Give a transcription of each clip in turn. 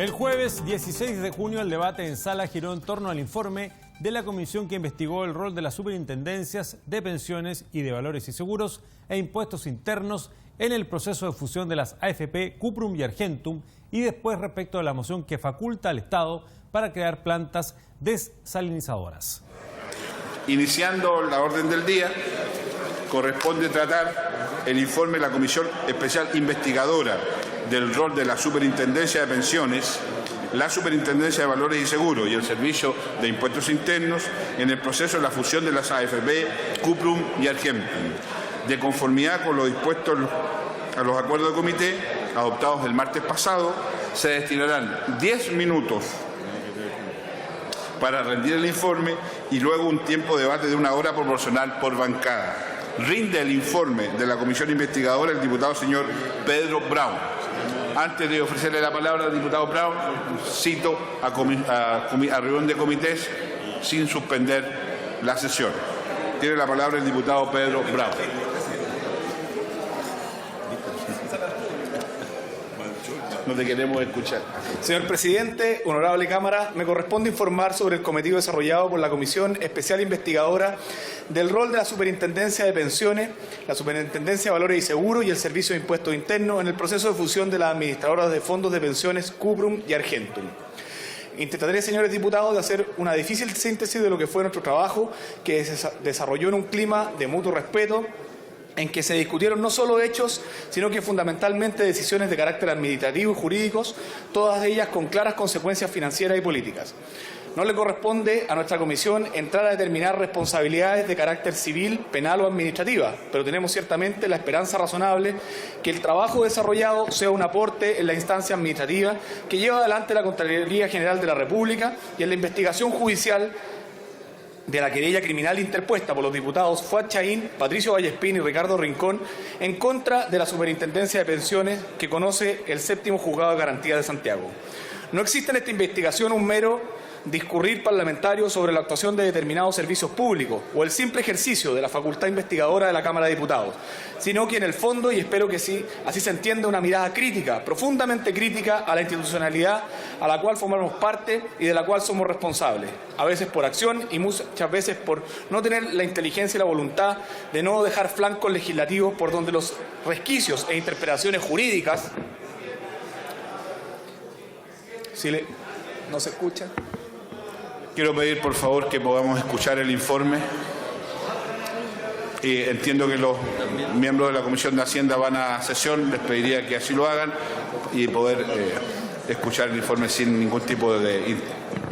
El jueves 16 de junio el debate en sala giró en torno al informe de la comisión que investigó el rol de las superintendencias de pensiones y de valores y seguros e impuestos internos en el proceso de fusión de las AFP, Cuprum y Argentum, y después respecto de la moción que faculta al Estado para crear plantas desalinizadoras. Iniciando la orden del día, corresponde tratar el informe de la Comisión Especial Investigadora del rol de la Superintendencia de Pensiones, la Superintendencia de Valores y Seguros y el Servicio de Impuestos Internos en el proceso de la fusión de las AFP, Cuprum y Argentum, de conformidad con lo dispuesto a los acuerdos de comité adoptados el martes pasado. Se destinarán 10 minutos para rendir el informe y luego un tiempo de debate de 1 hora proporcional por bancada. Rinde el informe de la Comisión Investigadora el diputado señor Pedro Brown. Antes de ofrecerle la palabra al diputado Brown, cito a reunión de comités sin suspender la sesión. Tiene la palabra el diputado Pedro Brown. No te queremos escuchar. Señor presidente, honorable Cámara, me corresponde informar sobre el cometido desarrollado por la Comisión Especial Investigadora del rol de la Superintendencia de Pensiones, la Superintendencia de Valores y Seguros y el Servicio de Impuestos Internos en el proceso de fusión de las administradoras de fondos de pensiones Cuprum y Argentum. Intentaré, señores diputados, de hacer una difícil síntesis de lo que fue nuestro trabajo, que se desarrolló en un clima de mutuo respeto, en que se discutieron no solo hechos, sino que fundamentalmente decisiones de carácter administrativo y jurídicos, todas ellas con claras consecuencias financieras y políticas. No le corresponde a nuestra comisión entrar a determinar responsabilidades de carácter civil, penal o administrativa, pero tenemos ciertamente la esperanza razonable que el trabajo desarrollado sea un aporte en la instancia administrativa que lleva adelante la Contraloría General de la República y en la investigación judicial de la querella criminal interpuesta por los diputados Fuad Chaín, Patricio Vallespín y Ricardo Rincón en contra de la Superintendencia de Pensiones que conoce el 7º Juzgado de Garantía de Santiago. No existe en esta investigación un mero discurrir parlamentario sobre la actuación de determinados servicios públicos o el simple ejercicio de la facultad investigadora de la Cámara de Diputados, sino que en el fondo, y espero que sí, así se entienda, una mirada crítica, profundamente crítica a la institucionalidad a la cual formamos parte y de la cual somos responsables, a veces por acción y muchas veces por no tener la inteligencia y la voluntad de no dejar flancos legislativos por donde los resquicios e interpretaciones jurídicas, no se escucha. Quiero pedir, por favor, que podamos escuchar el informe. Entiendo que los miembros de la Comisión de Hacienda van a sesión. Les pediría que así lo hagan y poder escuchar el informe sin ningún tipo de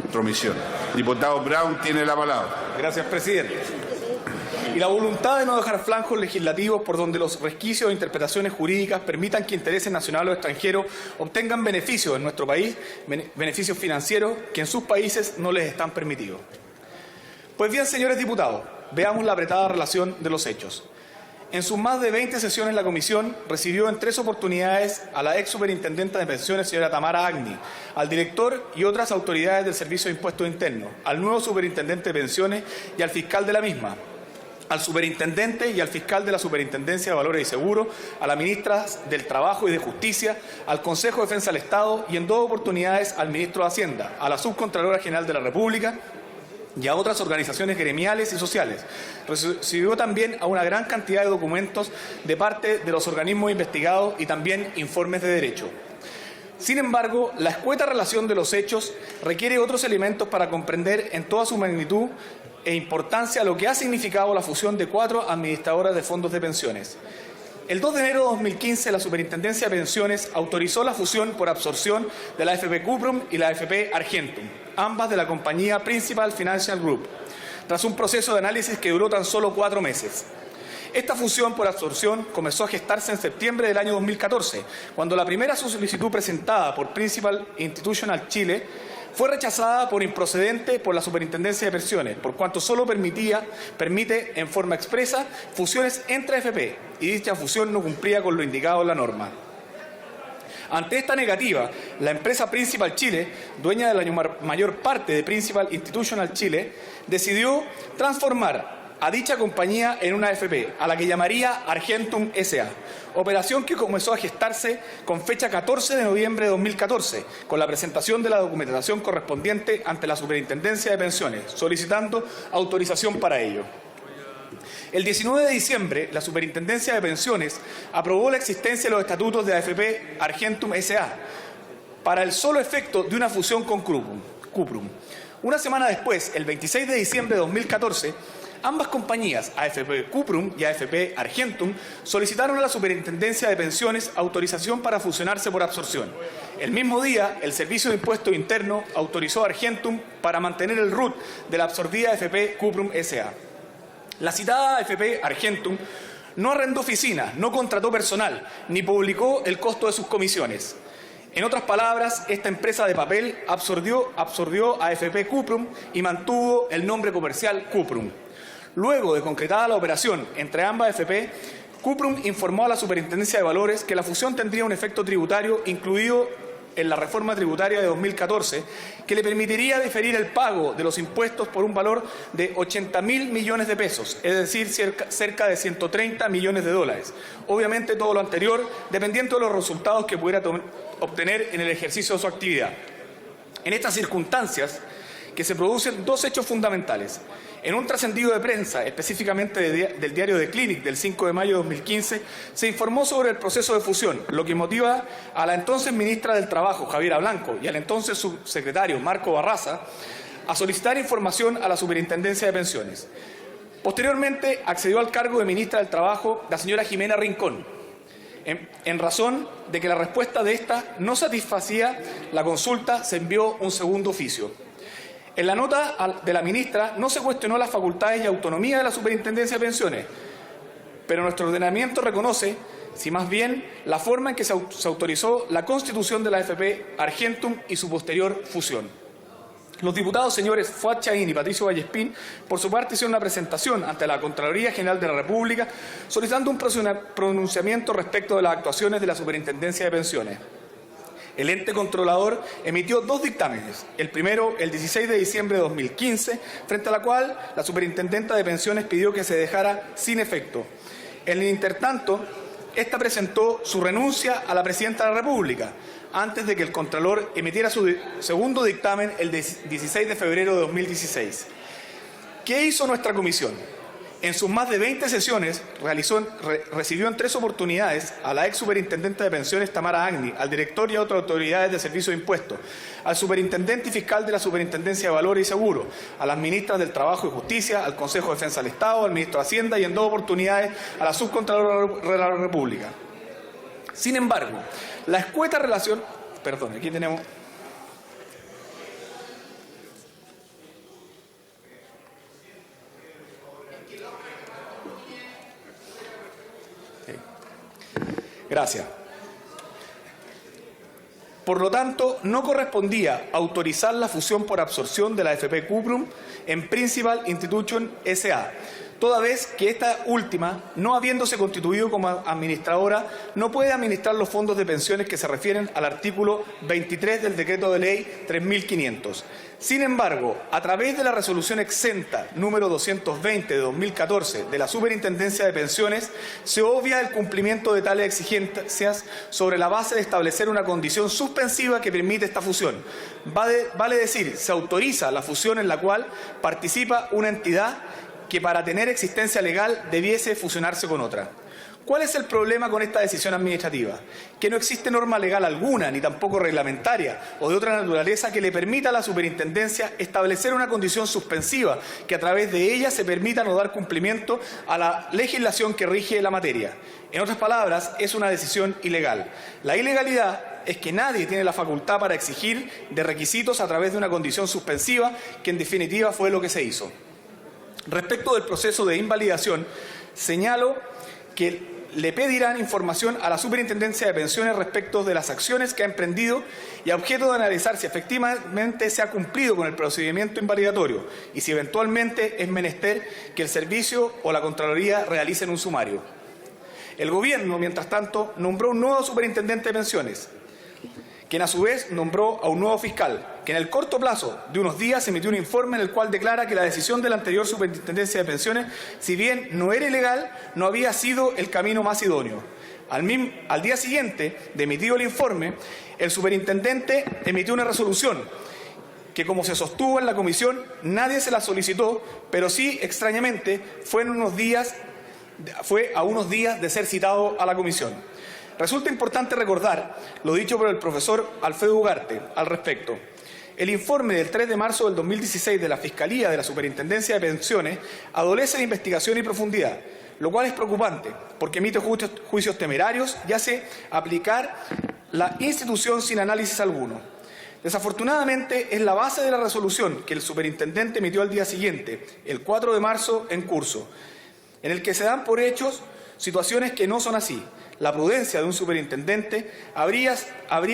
intromisión. Diputado Brown tiene la palabra. Gracias, presidente. Y la voluntad de no dejar flancos legislativos por donde los resquicios e interpretaciones jurídicas permitan que intereses nacionales o extranjeros obtengan beneficios en nuestro país, beneficios financieros que en sus países no les están permitidos. Pues bien, señores diputados, veamos la apretada relación de los hechos. En sus más de 20 sesiones la Comisión recibió en 3 oportunidades a la ex superintendenta de pensiones, señora Tamara Agni, al director y otras autoridades del Servicio de Impuestos Internos, al nuevo superintendente de pensiones y al fiscal de la misma, al superintendente y al fiscal de la Superintendencia de Valores y Seguros, a la ministra del Trabajo y de Justicia, al Consejo de Defensa del Estado y en 2 oportunidades al ministro de Hacienda, a la Subcontralora General de la República y a otras organizaciones gremiales y sociales. Recibió también a una gran cantidad de documentos de parte de los organismos investigados y también informes de derecho. Sin embargo, la escueta relación de los hechos requiere otros elementos para comprender en toda su magnitud e importancia lo que ha significado la fusión de 4 administradoras de fondos de pensiones. El 2 de enero de 2015, la Superintendencia de Pensiones autorizó la fusión por absorción de la AFP Cuprum y la AFP Argentum, ambas de la compañía Principal Financial Group, tras un proceso de análisis que duró tan solo 4 meses. Esta fusión por absorción comenzó a gestarse en septiembre del año 2014, cuando la primera solicitud presentada por Principal Institutional Chile fue rechazada por improcedente por la Superintendencia de Pensiones, por cuanto solo permite en forma expresa fusiones entre AFP, y dicha fusión no cumplía con lo indicado en la norma. Ante esta negativa, la empresa Principal Chile, dueña de la mayor parte de Principal Institutional Chile, decidió transformar a dicha compañía en una AFP, a la que llamaría Argentum S.A., operación que comenzó a gestarse con fecha 14 de noviembre de 2014, con la presentación de la documentación correspondiente ante la Superintendencia de Pensiones, solicitando autorización para ello. El 19 de diciembre, la Superintendencia de Pensiones aprobó la existencia de los estatutos de AFP Argentum S.A. para el solo efecto de una fusión con Cuprum. Una semana después, el 26 de diciembre de 2014, ambas compañías, AFP Cuprum y AFP Argentum, solicitaron a la Superintendencia de Pensiones autorización para fusionarse por absorción. El mismo día, el Servicio de Impuesto Interno autorizó a Argentum para mantener el RUT de la absorbida AFP Cuprum S.A. La citada AFP Argentum no arrendó oficinas, no contrató personal, ni publicó el costo de sus comisiones. En otras palabras, esta empresa de papel absorbió a AFP Cuprum y mantuvo el nombre comercial Cuprum. Luego de concretada la operación entre ambas AFP, Cuprum informó a la Superintendencia de Valores que la fusión tendría un efecto tributario incluido en la reforma tributaria de 2014 que le permitiría diferir el pago de los impuestos por un valor de 80.000 millones de pesos, es decir, cerca de 130 millones de dólares. Obviamente todo lo anterior dependiendo de los resultados que pudiera obtener en el ejercicio de su actividad. En estas circunstancias que se producen dos hechos fundamentales. En un trascendido de prensa, específicamente del diario The Clinic del 5 de mayo de 2015, se informó sobre el proceso de fusión, lo que motiva a la entonces ministra del Trabajo, Javiera Blanco, y al entonces subsecretario, Marco Barraza, a solicitar información a la Superintendencia de Pensiones. Posteriormente, accedió al cargo de ministra del Trabajo la señora Jimena Rincón, en razón de que la respuesta de esta no satisfacía la consulta, se envió un segundo oficio. En la nota de la ministra no se cuestionó las facultades y autonomía de la Superintendencia de Pensiones, pero nuestro ordenamiento reconoce, si más bien, la forma en que se autorizó la constitución de la AFP Argentum y su posterior fusión. Los diputados señores Fuad Chahín y Patricio Vallespín, por su parte, hicieron una presentación ante la Contraloría General de la República solicitando un pronunciamiento respecto de las actuaciones de la Superintendencia de Pensiones. El ente controlador emitió dos dictámenes, el primero el 16 de diciembre de 2015, frente a la cual la Superintendenta de Pensiones pidió que se dejara sin efecto. En el intertanto, esta presentó su renuncia a la Presidenta de la República, antes de que el Contralor emitiera su segundo dictamen el 16 de febrero de 2016. ¿Qué hizo nuestra comisión? En sus más de 20 sesiones recibió en 3 oportunidades a la ex superintendente de pensiones Tamara Agni, al director y a otras autoridades de servicio de impuestos, al superintendente y fiscal de la Superintendencia de Valores y Seguros, a las ministras del Trabajo y Justicia, al Consejo de Defensa del Estado, al ministro de Hacienda y en 2 oportunidades a la subcontralora de la República. Sin embargo, la escueta relación... Perdón, aquí tenemos... Gracias. Por lo tanto, no correspondía autorizar la fusión por absorción de la AFP Cuprum en Principal Institution S.A., toda vez que esta última, no habiéndose constituido como administradora, no puede administrar los fondos de pensiones que se refieren al artículo 23 del Decreto de Ley 3.500. Sin embargo, a través de la resolución exenta número 220 de 2014 de la Superintendencia de Pensiones, se obvia el cumplimiento de tales exigencias sobre la base de establecer una condición suspensiva que permite esta fusión. Vale decir, se autoriza la fusión en la cual participa una entidad que para tener existencia legal debiese fusionarse con otra. ¿Cuál es el problema con esta decisión administrativa? Que no existe norma legal alguna, ni tampoco reglamentaria o de otra naturaleza que le permita a la Superintendencia establecer una condición suspensiva que a través de ella se permita no dar cumplimiento a la legislación que rige la materia. En otras palabras, es una decisión ilegal. La ilegalidad es que nadie tiene la facultad para exigir de requisitos a través de una condición suspensiva, que en definitiva fue lo que se hizo. Respecto del proceso de invalidación, señalo que le pedirán información a la Superintendencia de Pensiones respecto de las acciones que ha emprendido y a objeto de analizar si efectivamente se ha cumplido con el procedimiento invalidatorio y si eventualmente es menester que el servicio o la Contraloría realicen un sumario. El Gobierno, mientras tanto, nombró un nuevo superintendente de pensiones, quien a su vez nombró a un nuevo fiscal, que en el corto plazo de unos días emitió un informe en el cual declara que la decisión de la anterior Superintendencia de Pensiones, si bien no era ilegal, no había sido el camino más idóneo. Al día siguiente de emitido el informe, el superintendente emitió una resolución que, como se sostuvo en la comisión, nadie se la solicitó, pero sí, extrañamente, fue a unos días de ser citado a la comisión. Resulta importante recordar lo dicho por el profesor Alfredo Ugarte al respecto. El informe del 3 de marzo del 2016 de la Fiscalía de la Superintendencia de Pensiones adolece de investigación y profundidad, lo cual es preocupante, porque emite juicios temerarios y hace aplicar la institución sin análisis alguno. Desafortunadamente, es la base de la resolución que el superintendente emitió al día siguiente, el 4 de marzo, en curso, en el que se dan por hechos situaciones que no son así. La prudencia de un superintendente habría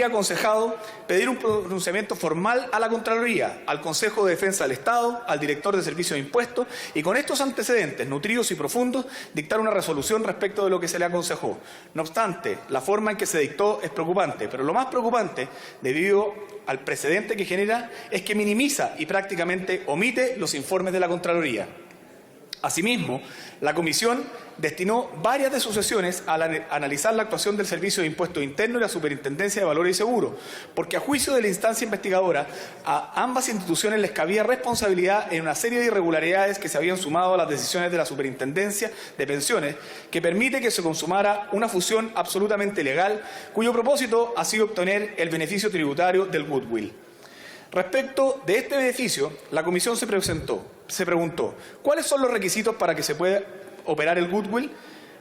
aconsejado pedir un pronunciamiento formal a la Contraloría, al Consejo de Defensa del Estado, al director de Servicio de Impuestos, y con estos antecedentes nutridos y profundos dictar una resolución respecto de lo que se le aconsejó. No obstante, la forma en que se dictó es preocupante, pero lo más preocupante, debido al precedente que genera, es que minimiza y prácticamente omite los informes de la Contraloría. Asimismo, la Comisión destinó varias de sus sesiones a analizar la actuación del Servicio de Impuestos Internos y la Superintendencia de Valores y Seguros, porque a juicio de la instancia investigadora, a ambas instituciones les cabía responsabilidad en una serie de irregularidades que se habían sumado a las decisiones de la Superintendencia de Pensiones, que permite que se consumara una fusión absolutamente legal, cuyo propósito ha sido obtener el beneficio tributario del goodwill. Respecto de este beneficio, la Comisión se preguntó, ¿cuáles son los requisitos para que se pueda operar el goodwill?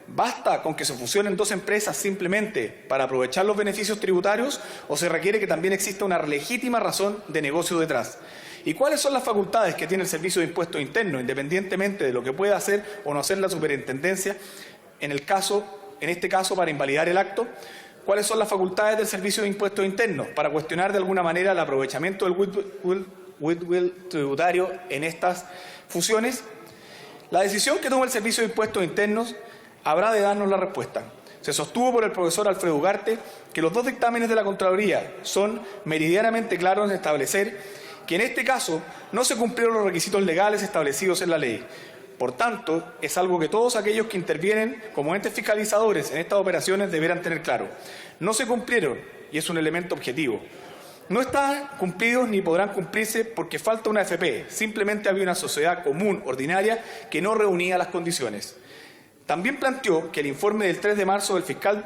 ¿Basta con que se fusionen dos empresas simplemente para aprovechar los beneficios tributarios o se requiere que también exista una legítima razón de negocio detrás? ¿Y cuáles son las facultades que tiene el Servicio de Impuestos Internos, independientemente de lo que pueda hacer o no hacer la Superintendencia, en este caso para invalidar el acto? ¿Cuáles son las facultades del Servicio de Impuestos Internos para cuestionar de alguna manera el aprovechamiento del goodwill tributario en estas fusiones? La decisión que toma el Servicio de Impuestos Internos habrá de darnos la respuesta. Se sostuvo por el profesor Alfredo Ugarte que los dos dictámenes de la Contraloría son meridianamente claros en establecer que en este caso no se cumplieron los requisitos legales establecidos en la ley. Por tanto, es algo que todos aquellos que intervienen como entes fiscalizadores en estas operaciones deberán tener claro. No se cumplieron, y es un elemento objetivo. No están cumplidos ni podrán cumplirse porque falta una AFP. Simplemente había una sociedad común, ordinaria, que no reunía las condiciones. También planteó que el informe del 3 de marzo del fiscal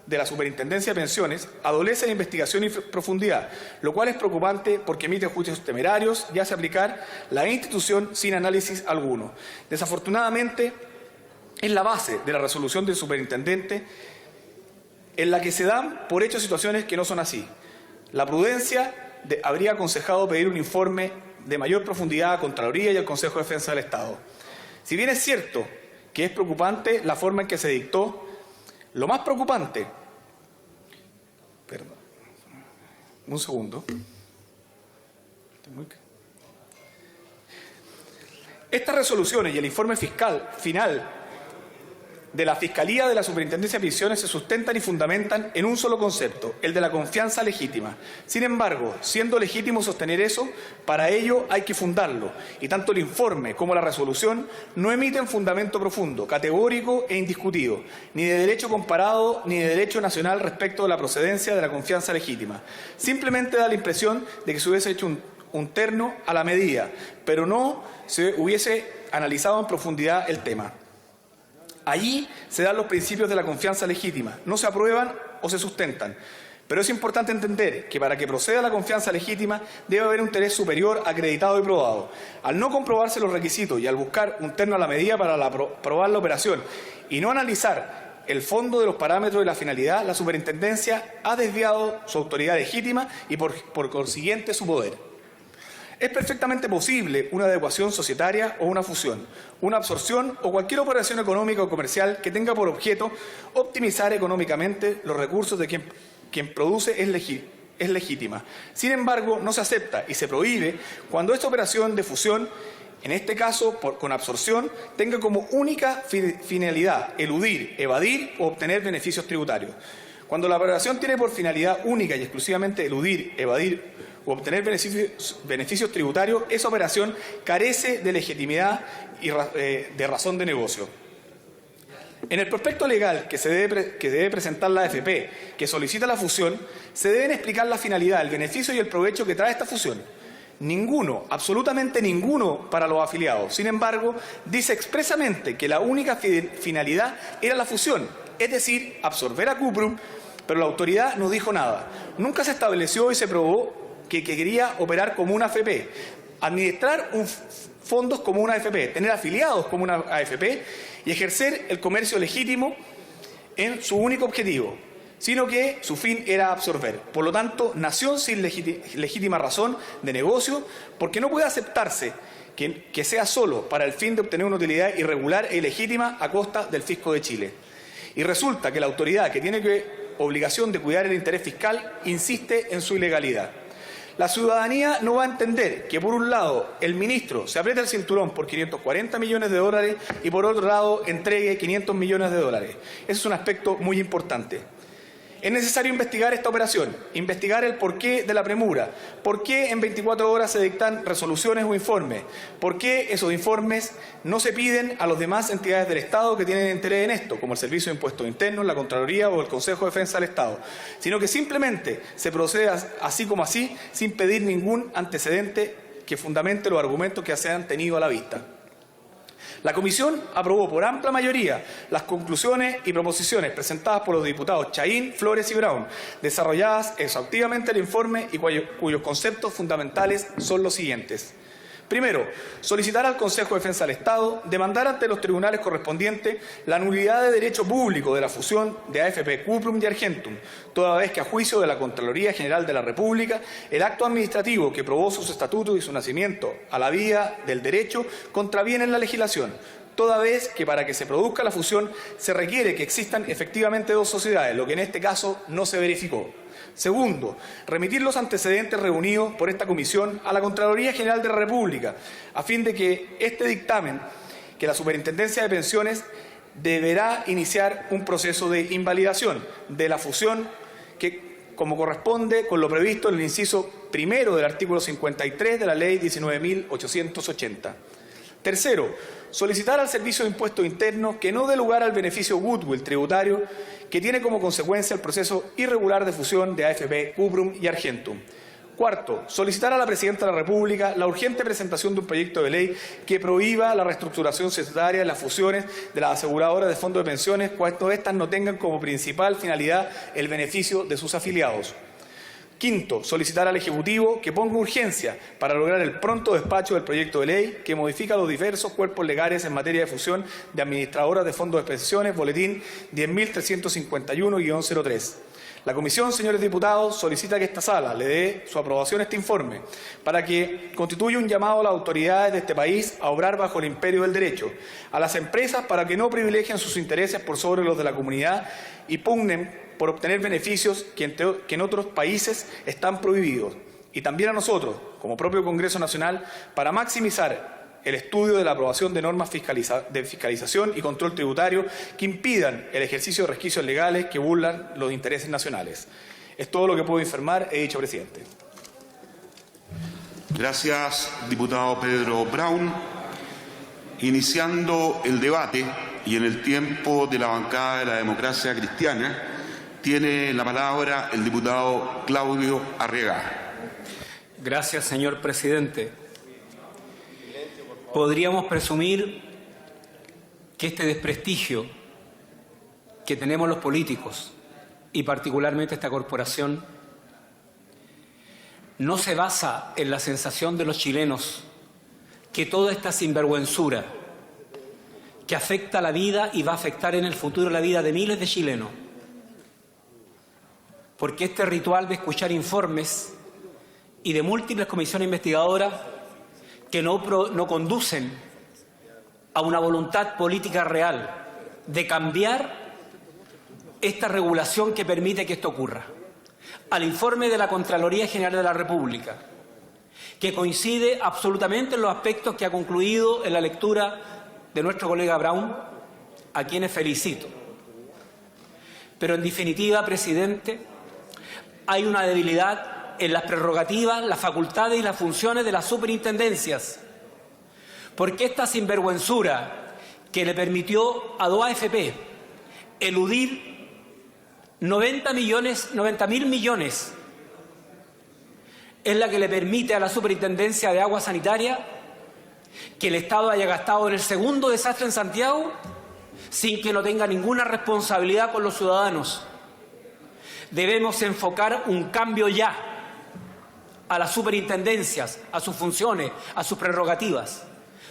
de la Superintendencia de Pensiones adolece de investigación y profundidad, lo cual es preocupante porque emite juicios temerarios y hace aplicar la institución sin análisis alguno. Desafortunadamente, es la base de la resolución del superintendente en la que se dan por hecho situaciones que no son así. La prudencia habría aconsejado pedir un informe de mayor profundidad a Contraloría y al Consejo de Defensa del Estado. Si bien es cierto que es preocupante la forma en que se dictó, lo más preocupante, estas resoluciones y el informe fiscal final de la Fiscalía de la Superintendencia de Pensiones se sustentan y fundamentan en un solo concepto, el de la confianza legítima. Sin embargo, siendo legítimo sostener eso, para ello hay que fundarlo, y tanto el informe como la resolución no emiten fundamento profundo, categórico e indiscutido, ni de derecho comparado ni de derecho nacional respecto de la procedencia de la confianza legítima. Simplemente da la impresión de que se hubiese hecho un terno a la medida, pero no se hubiese analizado en profundidad el tema. Allí se dan los principios de la confianza legítima, no se aprueban o se sustentan. Pero es importante entender que para que proceda la confianza legítima debe haber un interés superior acreditado y probado. Al no comprobarse los requisitos y al buscar un terno a la medida para probar la operación y no analizar el fondo de los parámetros de la finalidad, la Superintendencia ha desviado su autoridad legítima y por consiguiente su poder. Es perfectamente posible una adecuación societaria o una fusión, una absorción o cualquier operación económica o comercial que tenga por objeto optimizar económicamente los recursos de quien produce es legítima. Sin embargo, no se acepta y se prohíbe cuando esta operación de fusión, en este caso con absorción, tenga como única finalidad eludir, evadir o obtener beneficios tributarios. Cuando la operación tiene por finalidad única y exclusivamente eludir, evadir u obtener beneficios tributarios, esa operación carece de legitimidad y de razón de negocio. En el prospecto legal que debe presentar la AFP, que solicita la fusión, se deben explicar la finalidad, el beneficio y el provecho que trae esta fusión. Ninguno, absolutamente ninguno para los afiliados. Sin embargo, dice expresamente que la única finalidad era la fusión, es decir, absorber a Cuprum, pero la autoridad no dijo nada. Nunca se estableció y se probó que quería operar como una AFP, administrar fondos como una AFP, tener afiliados como una AFP y ejercer el comercio legítimo en su único objetivo, sino que su fin era absorber. Por lo tanto, nació sin legítima razón de negocio, porque no puede aceptarse que sea solo para el fin de obtener una utilidad irregular e ilegítima a costa del fisco de Chile. Y resulta que la autoridad, que tiene obligación de cuidar el interés fiscal, insiste en su ilegalidad. La ciudadanía no va a entender que, por un lado, el ministro se aprieta el cinturón por 540 millones de dólares y, por otro lado, entregue 500 millones de dólares. Ese es un aspecto muy importante. Es necesario investigar esta operación, investigar el porqué de la premura, por qué en 24 horas se dictan resoluciones o informes, por qué esos informes no se piden a las demás entidades del Estado que tienen interés en esto, como el Servicio de Impuestos Internos, la Contraloría o el Consejo de Defensa del Estado, sino que simplemente se procede así como así, sin pedir ningún antecedente que fundamente los argumentos que se han tenido a la vista. La Comisión aprobó por amplia mayoría las conclusiones y proposiciones presentadas por los diputados Chaín, Flores y Brown, desarrolladas exhaustivamente el informe y cuyos conceptos fundamentales son los siguientes. Primero, solicitar al Consejo de Defensa del Estado demandar ante los tribunales correspondientes la nulidad de derecho público de la fusión de AFP Cuprum y Argentum, toda vez que a juicio de la Contraloría General de la República, el acto administrativo que probó sus estatutos y su nacimiento a la vía del derecho contraviene la legislación, toda vez que para que se produzca la fusión se requiere que existan efectivamente dos sociedades, lo que en este caso no se verificó. Segundo, remitir los antecedentes reunidos por esta comisión a la Contraloría General de la República, a fin de que este dictamen, que la Superintendencia de Pensiones deberá iniciar un proceso de invalidación de la fusión que, como corresponde con lo previsto en el inciso primero del artículo 53 de la Ley 19.880. Tercero, solicitar al Servicio de Impuestos Internos que no dé lugar al beneficio goodwill tributario que tiene como consecuencia el proceso irregular de fusión de AFP, Cuprum y Argentum. Cuarto, solicitar a la Presidenta de la República la urgente presentación de un proyecto de ley que prohíba la reestructuración societaria de las fusiones de las aseguradoras de fondos de pensiones cuando éstas no tengan como principal finalidad el beneficio de sus afiliados. Quinto, solicitar al Ejecutivo que ponga urgencia para lograr el pronto despacho del proyecto de ley que modifica los diversos cuerpos legales en materia de fusión de administradoras de fondos de pensiones, boletín 10.351-03. La Comisión, señores diputados, solicita que esta sala le dé su aprobación a este informe para que constituya un llamado a las autoridades de este país a obrar bajo el imperio del derecho, a las empresas para que no privilegien sus intereses por sobre los de la comunidad y pugnen por obtener beneficios que en otros países están prohibidos, y también a nosotros, como propio Congreso Nacional, para maximizar el estudio de la aprobación de normas de fiscalización y control tributario que impidan el ejercicio de resquicios legales que burlan los intereses nacionales. Es todo lo que puedo informar, he dicho, presidente. Gracias, diputado Pedro Brown. Iniciando el debate y en el tiempo de la bancada de la Democracia Cristiana, tiene la palabra el diputado Claudio Arriaga. Gracias, señor presidente. Podríamos presumir que este desprestigio que tenemos los políticos, y particularmente esta corporación, no se basa en la sensación de los chilenos que toda esta sinvergüenzura que afecta la vida y va a afectar en el futuro la vida de miles de chilenos, porque este ritual de escuchar informes y de múltiples comisiones investigadoras que no conducen a una voluntad política real de cambiar esta regulación que permite que esto ocurra, al informe de la Contraloría General de la República, que coincide absolutamente en los aspectos que ha concluido en la lectura de nuestro colega Brown, a quienes felicito. Pero en definitiva, presidente, hay una debilidad en las prerrogativas, las facultades y las funciones de las superintendencias. Porque esta sinvergüenzura que le permitió a 2 AFP eludir 90.000 millones es la que le permite a la Superintendencia de Agua Sanitaria que el Estado haya gastado en el segundo desastre en Santiago sin que no tenga ninguna responsabilidad con los ciudadanos. Debemos enfocar un cambio ya a las superintendencias, a sus funciones, a sus prerrogativas,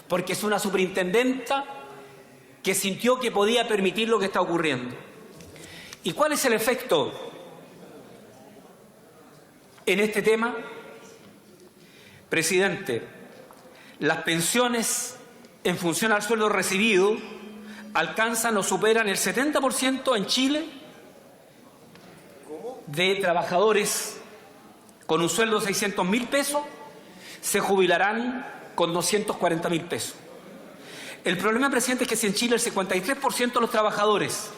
porque es una superintendenta que sintió que podía permitir lo que está ocurriendo. ¿Y cuál es el efecto en este tema? Presidente, las pensiones en función al sueldo recibido alcanzan o superan el 70% en Chile de trabajadores con un sueldo de 600.000 pesos, se jubilarán con 240.000 pesos. El problema, presidente, es que si en Chile el 53% de los trabajadores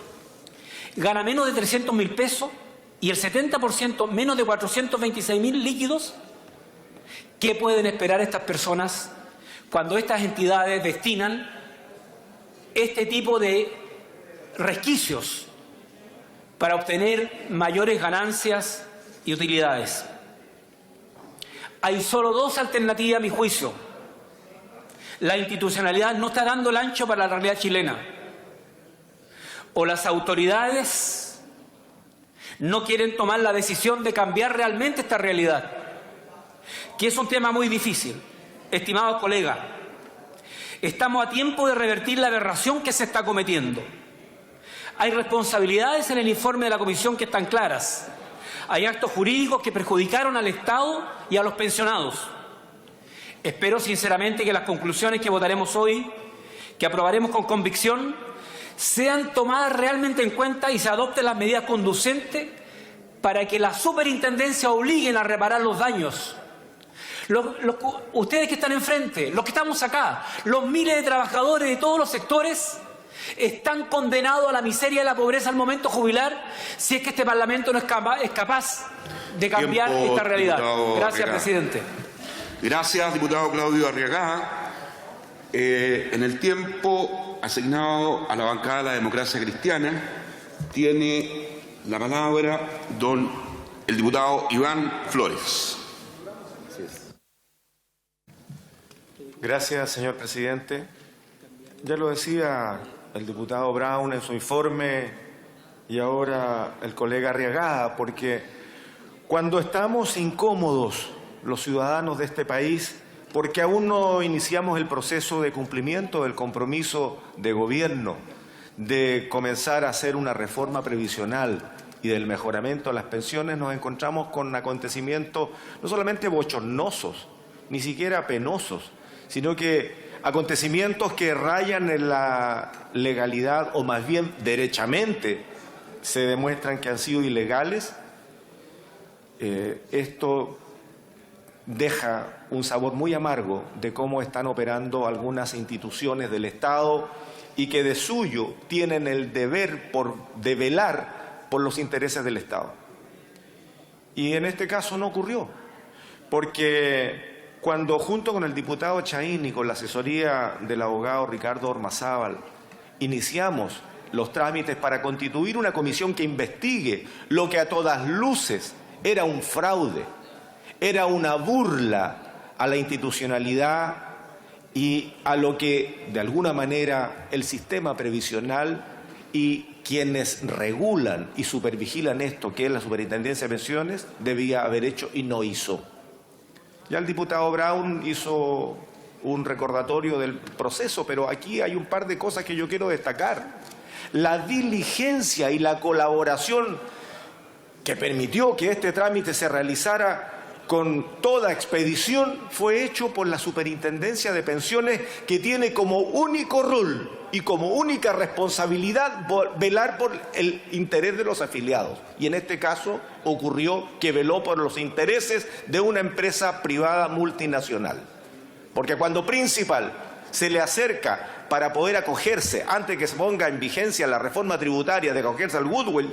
gana menos de 300.000 pesos y el 70% menos de 426.000 líquidos, ¿qué pueden esperar estas personas cuando estas entidades destinan este tipo de resquicios para obtener mayores ganancias y utilidades? Hay solo 2 alternativas a mi juicio. La institucionalidad no está dando el ancho para la realidad chilena. O las autoridades no quieren tomar la decisión de cambiar realmente esta realidad, que es un tema muy difícil. Estimados colegas, estamos a tiempo de revertir la aberración que se está cometiendo. Hay responsabilidades en el informe de la Comisión que están claras. Hay actos jurídicos que perjudicaron al Estado y a los pensionados. Espero sinceramente que las conclusiones que votaremos hoy, que aprobaremos con convicción, sean tomadas realmente en cuenta y se adopten las medidas conducentes para que las superintendencias obliguen a reparar los daños. Ustedes que están enfrente, los que estamos acá, los miles de trabajadores de todos los sectores, están condenados a la miseria y la pobreza al momento jubilar si es que este Parlamento no es capaz de cambiar esta realidad. Gracias, presidente. Gracias, diputado Claudio Arriagada. En el tiempo asignado a la bancada de la Democracia Cristiana, tiene la palabra el diputado Iván Flores. Gracias, señor presidente. Ya lo decía el diputado Brown en su informe y ahora el colega Arriagada, porque cuando estamos incómodos los ciudadanos de este país, porque aún no iniciamos el proceso de cumplimiento del compromiso de gobierno de comenzar a hacer una reforma previsional y del mejoramiento de las pensiones, nos encontramos con acontecimientos no solamente bochornosos, ni siquiera penosos, sino que acontecimientos que rayan en la legalidad o más bien derechamente se demuestran que han sido ilegales. Esto deja un sabor muy amargo de cómo están operando algunas instituciones del Estado y que de suyo tienen el deber de velar por los intereses del Estado. Y en este caso no ocurrió, porque cuando junto con el diputado Chaín y con la asesoría del abogado Ricardo Ormazábal iniciamos los trámites para constituir una comisión que investigue lo que a todas luces era un fraude, era una burla a la institucionalidad y a lo que de alguna manera el sistema previsional y quienes regulan y supervigilan esto, que es la Superintendencia de Pensiones, debía haber hecho y no hizo. Ya el diputado Brown hizo un recordatorio del proceso, pero aquí hay un par de cosas que yo quiero destacar. La diligencia y la colaboración que permitió que este trámite se realizara con toda expedición fue hecho por la Superintendencia de Pensiones, que tiene como único rol y como única responsabilidad velar por el interés de los afiliados. Y en este caso ocurrió que veló por los intereses de una empresa privada multinacional. Porque cuando Principal se le acerca para poder acogerse, antes que se ponga en vigencia la reforma tributaria de acogerse al goodwill,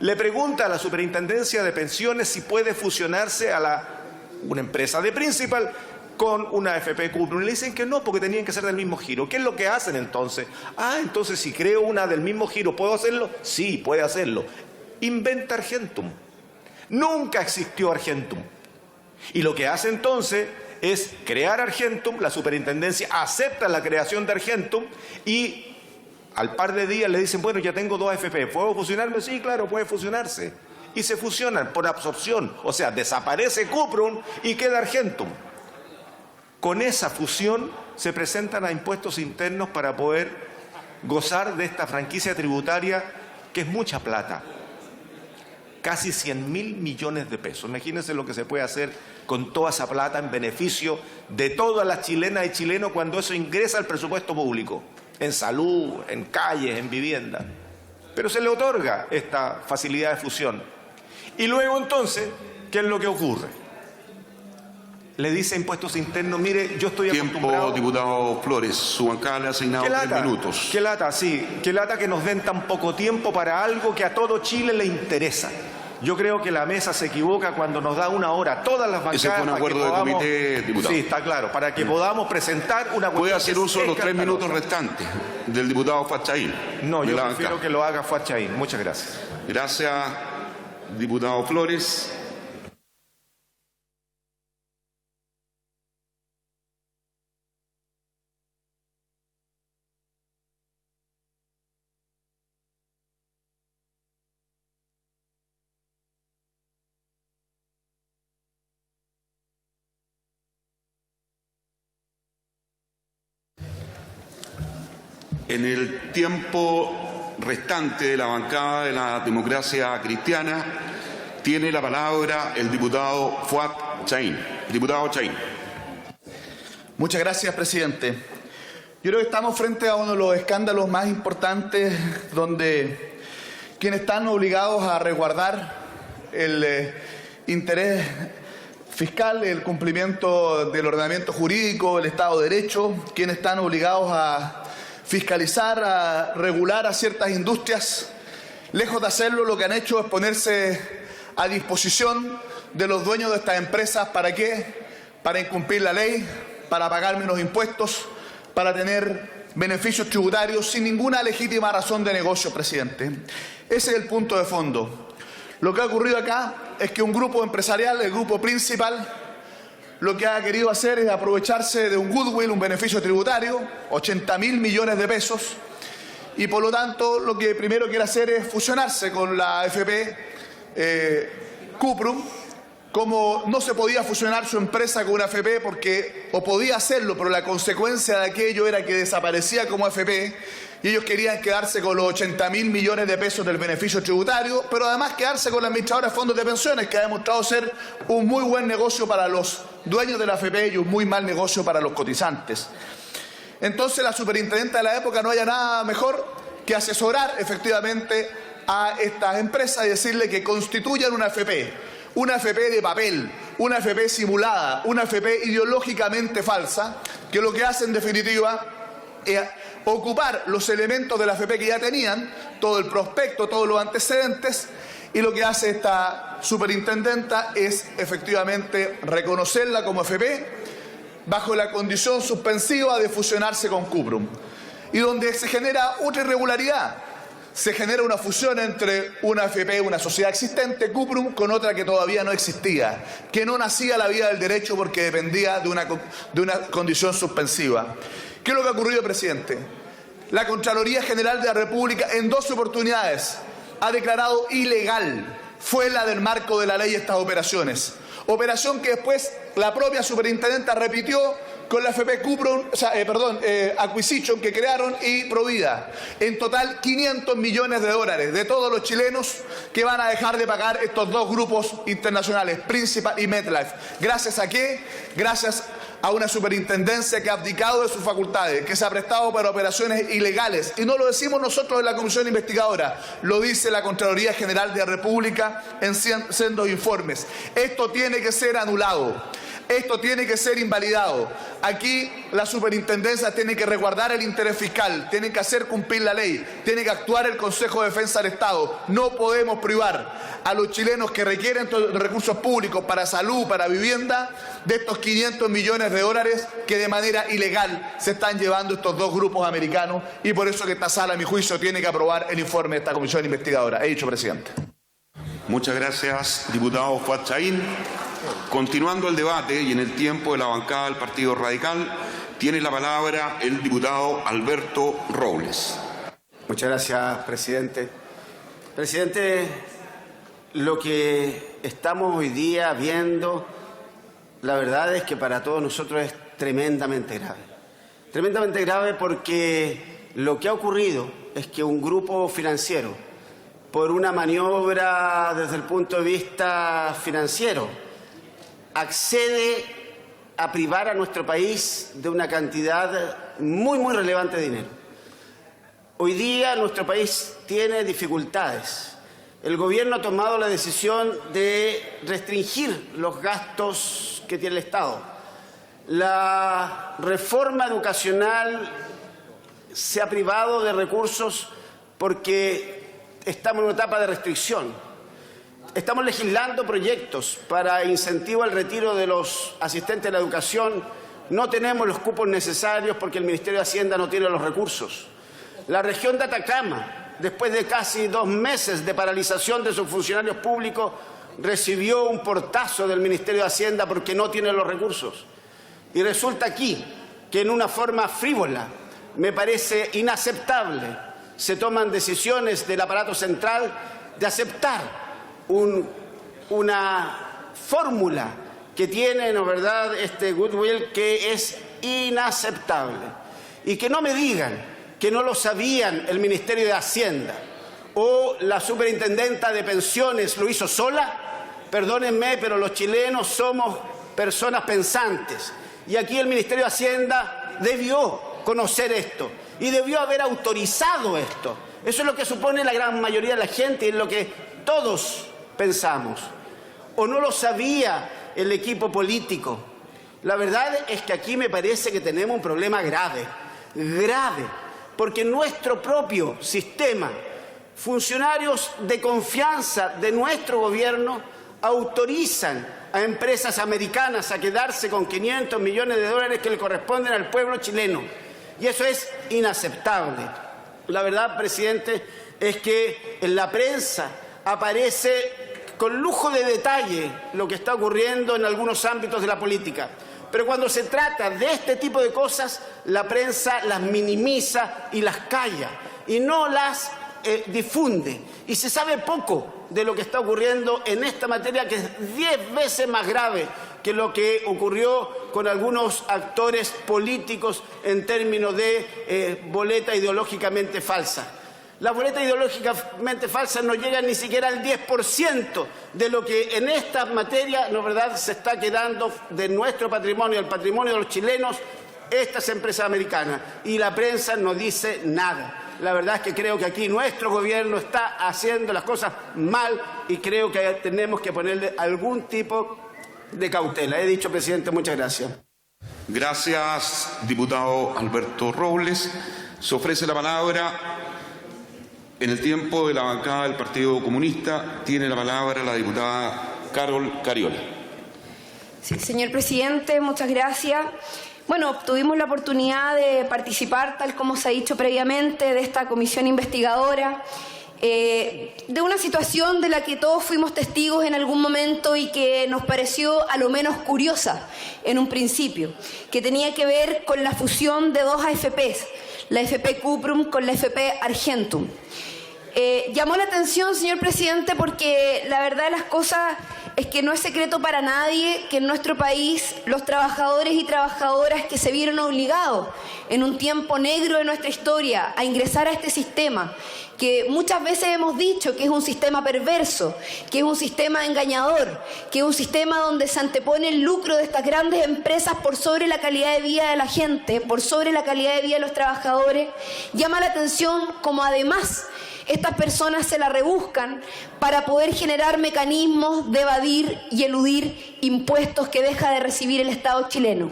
le pregunta a la Superintendencia de Pensiones si puede fusionarse a una empresa de Principal con una AFP Cuprum. Y le dicen que no, porque tenían que ser del mismo giro. ¿Qué es lo que hacen entonces? Entonces si creo una del mismo giro, ¿puedo hacerlo? Sí, puede hacerlo. Inventa Argentum. Nunca existió Argentum. Y lo que hace entonces es crear Argentum, la superintendencia acepta la creación de Argentum y al par de días le dicen, bueno, ya tengo 2 AFP, ¿puedo fusionarme? Sí, claro, puede fusionarse. Y se fusionan por absorción, o sea, desaparece Cuprum y queda Argentum. Con esa fusión se presentan a impuestos internos para poder gozar de esta franquicia tributaria que es mucha plata. Casi 100.000 millones de pesos. Imagínense lo que se puede hacer con toda esa plata en beneficio de todas las chilenas y chilenos cuando eso ingresa al presupuesto público, en salud, en calles, en vivienda. Pero se le otorga esta facilidad de fusión. Y luego entonces, ¿qué es lo que ocurre? Le dice a impuestos internos, mire, yo estoy acostumbrado... Tiempo, diputado Flores, su bancada le ha asignado 3 minutos. Qué lata, sí, qué lata que nos den tan poco tiempo para algo que a todo Chile le interesa. Yo creo que la mesa se equivoca cuando nos da 1 hora, todas las bancadas... Ese fue un acuerdo de comité, diputado. Sí, está claro, para que podamos presentar una... Puede hacer uso de los 3 minutos restantes del diputado Fuadchaín. No, yo prefiero que lo haga Fuadchaín. Muchas gracias. Gracias, diputado Flores. En el tiempo restante de la bancada de la Democracia Cristiana, tiene la palabra el diputado Fuadchaín. Diputado Chaín. Muchas gracias, presidente. Yo creo que estamos frente a uno de los escándalos más importantes donde quienes están obligados a resguardar el interés fiscal, el cumplimiento del ordenamiento jurídico, el Estado de Derecho, quienes están obligados a fiscalizar, a regular a ciertas industrias, lejos de hacerlo, lo que han hecho es ponerse a disposición de los dueños de estas empresas. ¿Para qué? Para incumplir la ley, para pagar menos impuestos, para tener beneficios tributarios sin ninguna legítima razón de negocio, presidente. Ese es el punto de fondo. Lo que ha ocurrido acá es que un grupo empresarial, el grupo Principal, lo que ha querido hacer es aprovecharse de un goodwill, un beneficio tributario, 80.000 millones de pesos, y por lo tanto lo que primero quiere hacer es fusionarse con la AFP Cuprum. Como no se podía fusionar su empresa con una AFP o podía hacerlo, pero la consecuencia de aquello era que desaparecía como AFP y ellos querían quedarse con los 80.000 millones de pesos del beneficio tributario, pero además quedarse con la administradora de fondos de pensiones, que ha demostrado ser un muy buen negocio para los dueños de la AFP y un muy mal negocio para los cotizantes. Entonces la superintendenta de la época no haya nada mejor que asesorar efectivamente a estas empresas y decirle que constituyan una AFP de papel, una AFP simulada, una AFP ideológicamente falsa, que lo que hace en definitiva es ocupar los elementos de la AFP que ya tenían, todo el prospecto, todos los antecedentes, y lo que hace esta superintendenta es efectivamente reconocerla como AFP bajo la condición suspensiva de fusionarse con Cuprum, y donde se genera otra irregularidad. Se genera una fusión entre una AFP, una sociedad existente, Cuprum, con otra que todavía no existía, que no nacía a la vía del derecho porque dependía de una condición suspensiva. ¿Qué es lo que ha ocurrido, presidente? La Contraloría General de la República en 2 oportunidades ha declarado ilegal, fuera del marco de la ley, estas operaciones. Operación que después la propia superintendenta repitió con la AFP Cuprum, Acquisition, que crearon, y Provida. En total, 500 millones de dólares de todos los chilenos que van a dejar de pagar estos 2 grupos internacionales, Principal y MetLife. ¿Gracias a qué? Gracias a una superintendencia que ha abdicado de sus facultades, que se ha prestado para operaciones ilegales. Y no lo decimos nosotros en la Comisión Investigadora, lo dice la Contraloría General de la República en sendos informes. Esto tiene que ser anulado. Esto tiene que ser invalidado. Aquí la superintendencia tiene que resguardar el interés fiscal, tiene que hacer cumplir la ley, tiene que actuar el Consejo de Defensa del Estado. No podemos privar a los chilenos que requieren recursos públicos para salud, para vivienda, de estos 500 millones de dólares que de manera ilegal se están llevando estos dos grupos americanos, y por eso que esta sala, a mi juicio, tiene que aprobar el informe de esta comisión investigadora. He dicho, presidente. Muchas gracias, diputado Fuad Chahín. Continuando el debate y en el tiempo de la bancada del Partido Radical, tiene la palabra el diputado Alberto Robles. Muchas gracias, presidente. Presidente, lo que estamos hoy día viendo, la verdad es que para todos nosotros es tremendamente grave. Tremendamente grave porque lo que ha ocurrido es que un grupo financiero, por una maniobra desde el punto de vista financiero, accede a privar a nuestro país de una cantidad muy relevante de dinero. Hoy día nuestro país tiene dificultades. El gobierno ha tomado la decisión de restringir los gastos que tiene el Estado. La reforma educacional se ha privado de recursos porque estamos en una etapa de restricción. Estamos legislando proyectos para incentivo al retiro de los asistentes de la educación. No tenemos los cupos necesarios porque el Ministerio de Hacienda no tiene los recursos. La región de Atacama, después de casi 2 meses de paralización de sus funcionarios públicos, recibió un portazo del Ministerio de Hacienda porque no tiene los recursos. Y resulta aquí que en una forma frívola, me parece inaceptable, se toman decisiones del aparato central de aceptar una fórmula que tiene, ¿no verdad?, este goodwill que es inaceptable. Y que no me digan que no lo sabían el Ministerio de Hacienda o la superintendenta de pensiones lo hizo sola. Perdónenme, pero los chilenos somos personas pensantes. Y aquí el Ministerio de Hacienda debió conocer esto y debió haber autorizado esto. Eso es lo que supone la gran mayoría de la gente y es lo que todos pensamos. ¿O no lo sabía el equipo político? La verdad es que aquí me parece que tenemos un problema grave, porque en nuestro propio sistema, funcionarios de confianza de nuestro gobierno autorizan a empresas americanas a quedarse con 500 millones de dólares que le corresponden al pueblo chileno. Y eso es inaceptable. La verdad, presidente, es que en la prensa aparece con lujo de detalle lo que está ocurriendo en algunos ámbitos de la política. Pero cuando se trata de este tipo de cosas, la prensa las minimiza y las calla y no las difunde. Y se sabe poco de lo que está ocurriendo en esta materia, que es 10 veces más grave que lo que ocurrió con algunos actores políticos en términos de boleta ideológicamente falsa. Las boletas ideológicamente falsas no llegan ni siquiera al 10% de lo que en esta materia, la verdad, se está quedando de nuestro patrimonio, del patrimonio de los chilenos, estas empresas americanas. Y la prensa no dice nada. La verdad es que creo que aquí nuestro gobierno está haciendo las cosas mal y creo que tenemos que ponerle algún tipo de cautela. He dicho, presidente, muchas gracias. Gracias, diputado Alberto Robles. Se ofrece la palabra en el tiempo de la bancada del Partido Comunista. Tiene la palabra la diputada Carol Cariola. Sí, señor presidente, muchas gracias. Bueno, tuvimos la oportunidad de participar, tal como se ha dicho previamente, de esta comisión investigadora, de una situación de la que todos fuimos testigos en algún momento y que nos pareció a lo menos curiosa en un principio, que tenía que ver con la fusión de 2 AFPs, la AFP Cuprum con la AFP Argentum. Llamó la atención, señor presidente, porque la verdad de las cosas es que no es secreto para nadie que en nuestro país los trabajadores y trabajadoras que se vieron obligados en un tiempo negro de nuestra historia a ingresar a este sistema, que muchas veces hemos dicho que es un sistema perverso, que es un sistema engañador, que es un sistema donde se antepone el lucro de estas grandes empresas por sobre la calidad de vida de la gente, por sobre la calidad de vida de los trabajadores, llama la atención como además estas personas se la rebuscan para poder generar mecanismos de evadir evadir y eludir impuestos que deja de recibir el Estado chileno.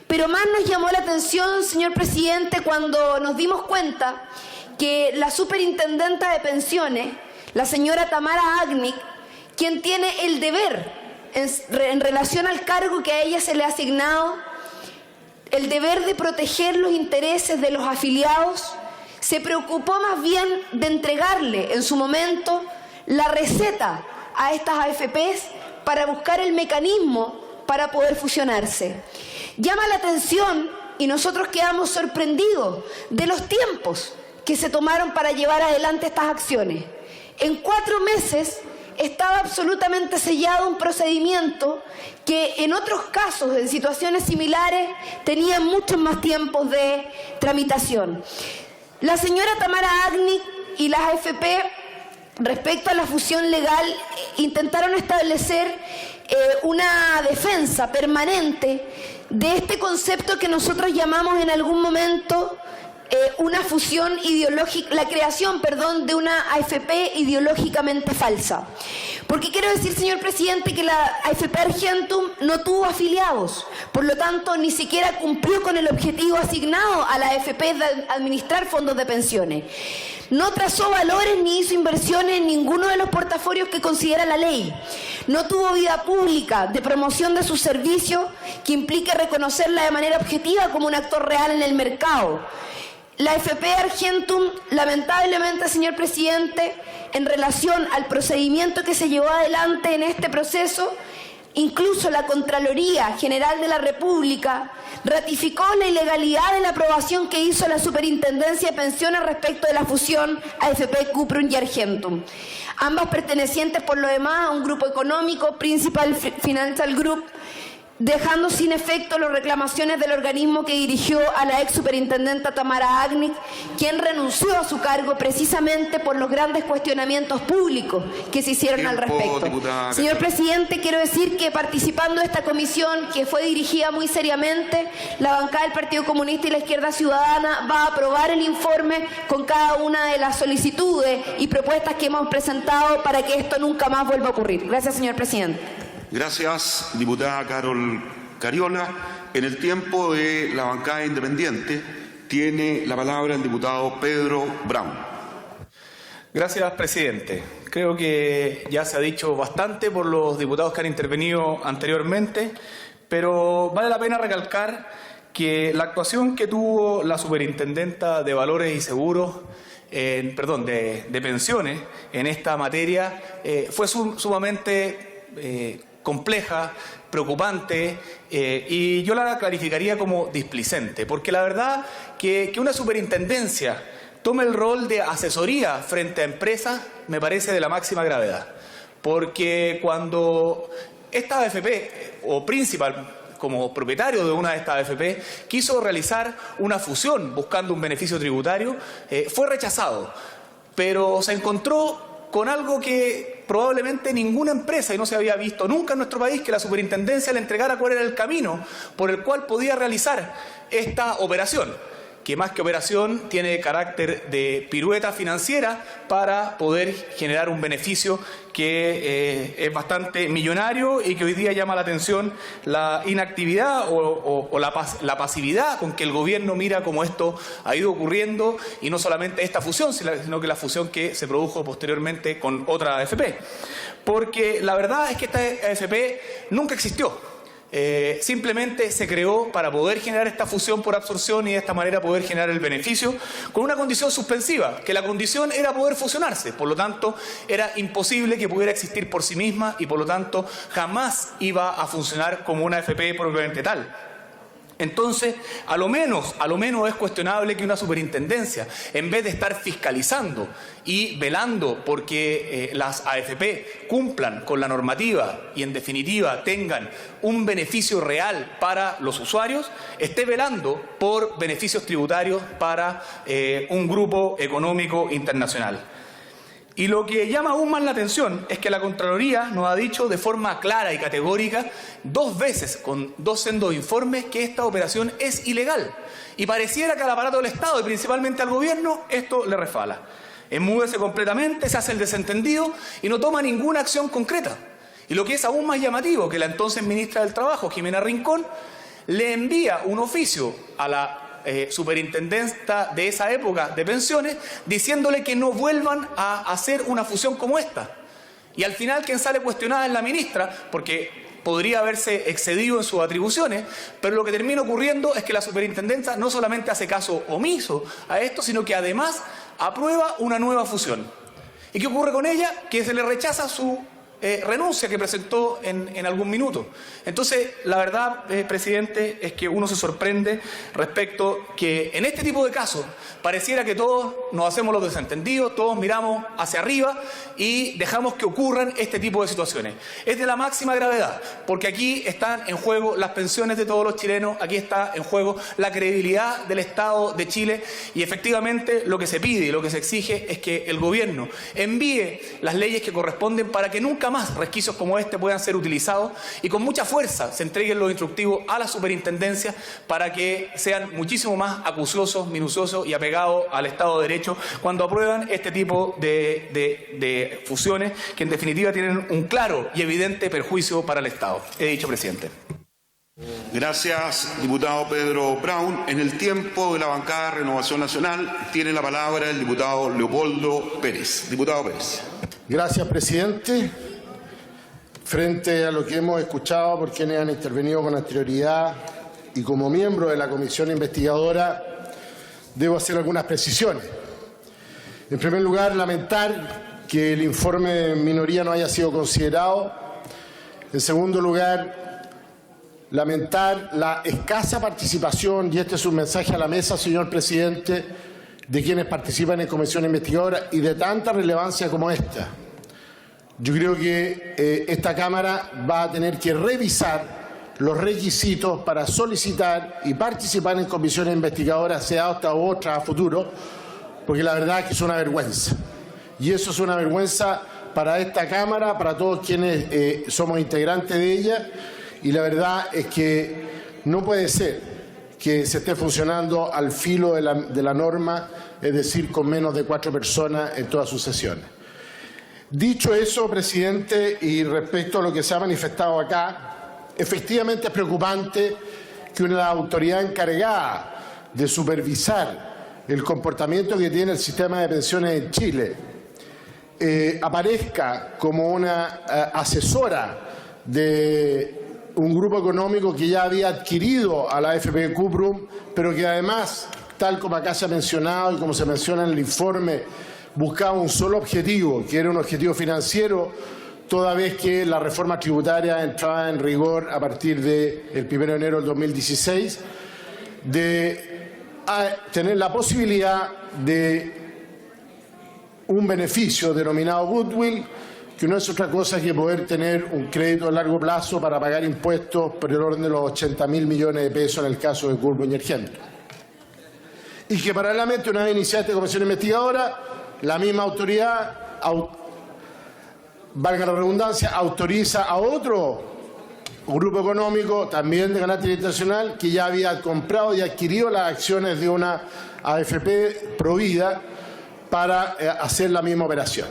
Pero más nos llamó la atención, señor presidente, cuando nos dimos cuenta que la superintendenta de pensiones, la señora Tamara Agnic, quien tiene el deber en relación al cargo que a ella se le ha asignado, el deber de proteger los intereses de los afiliados, se preocupó más bien de entregarle en su momento la receta a estas AFPs para buscar el mecanismo para poder fusionarse. Llama la atención, y nosotros quedamos sorprendidos de los tiempos que se tomaron para llevar adelante estas acciones. En 4 meses estaba absolutamente sellado un procedimiento que en otros casos, en situaciones similares, tenía muchos más tiempos de tramitación. La señora Tamara Agnic y las AFP, respecto a la fusión legal, intentaron establecer una defensa permanente de este concepto que nosotros llamamos en algún momento una fusión ideológica, la creación, de una AFP ideológicamente falsa. Porque quiero decir, señor presidente, que la AFP Argentum no tuvo afiliados, por lo tanto ni siquiera cumplió con el objetivo asignado a la AFP de administrar fondos de pensiones. No trazó valores ni hizo inversiones en ninguno de los portafolios que considera la ley. No tuvo vida pública de promoción de sus servicios que implique reconocerla de manera objetiva como un actor real en el mercado. La AFP Argentum, lamentablemente, señor presidente, en relación al procedimiento que se llevó adelante en este proceso, incluso la Contraloría General de la República ratificó la ilegalidad de la aprobación que hizo la Superintendencia de Pensiones respecto de la fusión AFP Cuprum y Argentum, ambas pertenecientes por lo demás a un grupo económico, Principal Financial Group, dejando sin efecto las reclamaciones del organismo que dirigió a la ex superintendenta Tamara Agnic, quien renunció a su cargo precisamente por los grandes cuestionamientos públicos que se hicieron al respecto. Diputada. Señor presidente, quiero decir que participando de esta comisión, que fue dirigida muy seriamente, la bancada del Partido Comunista y la Izquierda Ciudadana va a aprobar el informe con cada una de las solicitudes y propuestas que hemos presentado para que esto nunca más vuelva a ocurrir. Gracias, señor presidente. Gracias, diputada Carol Cariola. En el tiempo de la bancada independiente tiene la palabra el diputado Pedro Brown. Gracias, presidente. Creo que ya se ha dicho bastante por los diputados que han intervenido anteriormente, pero vale la pena recalcar que la actuación que tuvo la superintendenta de Valores y Seguros, de pensiones en esta materia fue sumamente compleja, preocupante, y yo la clarificaría como displicente, porque la verdad que una superintendencia tome el rol de asesoría frente a empresas me parece de la máxima gravedad, porque cuando esta AFP o Principal, como propietario de una de estas AFP, quiso realizar una fusión buscando un beneficio tributario, fue rechazado, pero se encontró con algo que probablemente ninguna empresa, y no se había visto nunca en nuestro país, que la superintendencia le entregara cuál era el camino por el cual podía realizar esta operación, que más que operación tiene carácter de pirueta financiera para poder generar un beneficio que es bastante millonario y que hoy día llama la atención la inactividad o la pasividad con que el gobierno mira cómo esto ha ido ocurriendo, y no solamente esta fusión, sino que la fusión que se produjo posteriormente con otra AFP. Porque la verdad es que esta AFP nunca existió. Simplemente se creó para poder generar esta fusión por absorción y de esta manera poder generar el beneficio con una condición suspensiva, que la condición era poder fusionarse, por lo tanto era imposible que pudiera existir por sí misma y por lo tanto jamás iba a funcionar como una AFP propiamente tal. Entonces, a lo menos es cuestionable que una superintendencia, en vez de estar fiscalizando y velando porque las AFP cumplan con la normativa y en definitiva tengan un beneficio real para los usuarios, esté velando por beneficios tributarios para un grupo económico internacional. Y lo que llama aún más la atención es que la Contraloría nos ha dicho de forma clara y categórica 2 veces, con 2 sendos informes, que esta operación es ilegal. Y pareciera que al aparato del Estado y principalmente al gobierno esto le resbala. Enmúdece completamente, se hace el desentendido y no toma ninguna acción concreta. Y lo que es aún más llamativo, que la entonces ministra del Trabajo, Jimena Rincón, le envía un oficio a la superintendenta de esa época de pensiones diciéndole que no vuelvan a hacer una fusión como esta. Y al final quien sale cuestionada es la ministra, porque podría haberse excedido en sus atribuciones, pero lo que termina ocurriendo es que la superintendencia no solamente hace caso omiso a esto, sino que además aprueba una nueva fusión. ¿Y qué ocurre con ella? Que se le rechaza su renuncia que presentó en algún minuto. Entonces, la verdad, presidente, es que uno se sorprende respecto que en este tipo de casos pareciera que todos nos hacemos los desentendidos, todos miramos hacia arriba y dejamos que ocurran este tipo de situaciones. Es de la máxima gravedad, porque aquí están en juego las pensiones de todos los chilenos, aquí está en juego la credibilidad del Estado de Chile y efectivamente lo que se pide y lo que se exige es que el gobierno envíe las leyes que corresponden para que nunca más resquicios como este puedan ser utilizados y con mucha fuerza se entreguen los instructivos a la superintendencia para que sean muchísimo más acuciosos, minuciosos y apegados al Estado de Derecho cuando aprueban este tipo de fusiones que en definitiva tienen un claro y evidente perjuicio para el Estado. He dicho, presidente. Gracias, diputado Pedro Brown. En el tiempo de la bancada de Renovación Nacional tiene la palabra el diputado Leopoldo Pérez. Diputado Pérez. Gracias, presidente. Frente a lo que hemos escuchado por quienes han intervenido con anterioridad y como miembro de la comisión investigadora, debo hacer algunas precisiones. En primer lugar, lamentar que el informe de minoría no haya sido considerado. En segundo lugar, lamentar la escasa participación, y este es un mensaje a la mesa, señor presidente, de quienes participan en comisión investigadora y de tanta relevancia como esta. Yo creo que esta Cámara va a tener que revisar los requisitos para solicitar y participar en comisiones investigadoras, sea esta u otra a futuro, porque la verdad es que es una vergüenza. Y eso es una vergüenza para esta Cámara, para todos quienes somos integrantes de ella, y la verdad es que no puede ser que se esté funcionando al filo de la norma, es decir, con menos de 4 personas en todas sus sesiones. Dicho eso, presidente, y respecto a lo que se ha manifestado acá, efectivamente es preocupante que una autoridad encargada de supervisar el comportamiento que tiene el sistema de pensiones en Chile aparezca como una asesora de un grupo económico que ya había adquirido a la AFP Cuprum, pero que además, tal como acá se ha mencionado y como se menciona en el informe, buscaba un solo objetivo, que era un objetivo financiero, toda vez que la reforma tributaria entraba en rigor a partir del 1 de enero del 2016, de tener la posibilidad de un beneficio denominado goodwill, que no es otra cosa que poder tener un crédito a largo plazo para pagar impuestos por el orden de los 80.000 millones de pesos en el caso de Cuprum y Argento. Y que paralelamente, una vez iniciada esta comisión investigadora, la misma autoridad, valga la redundancia, autoriza a otro grupo económico, también de carácter internacional, que ya había comprado y adquirido las acciones de una AFP Provida para hacer la misma operación.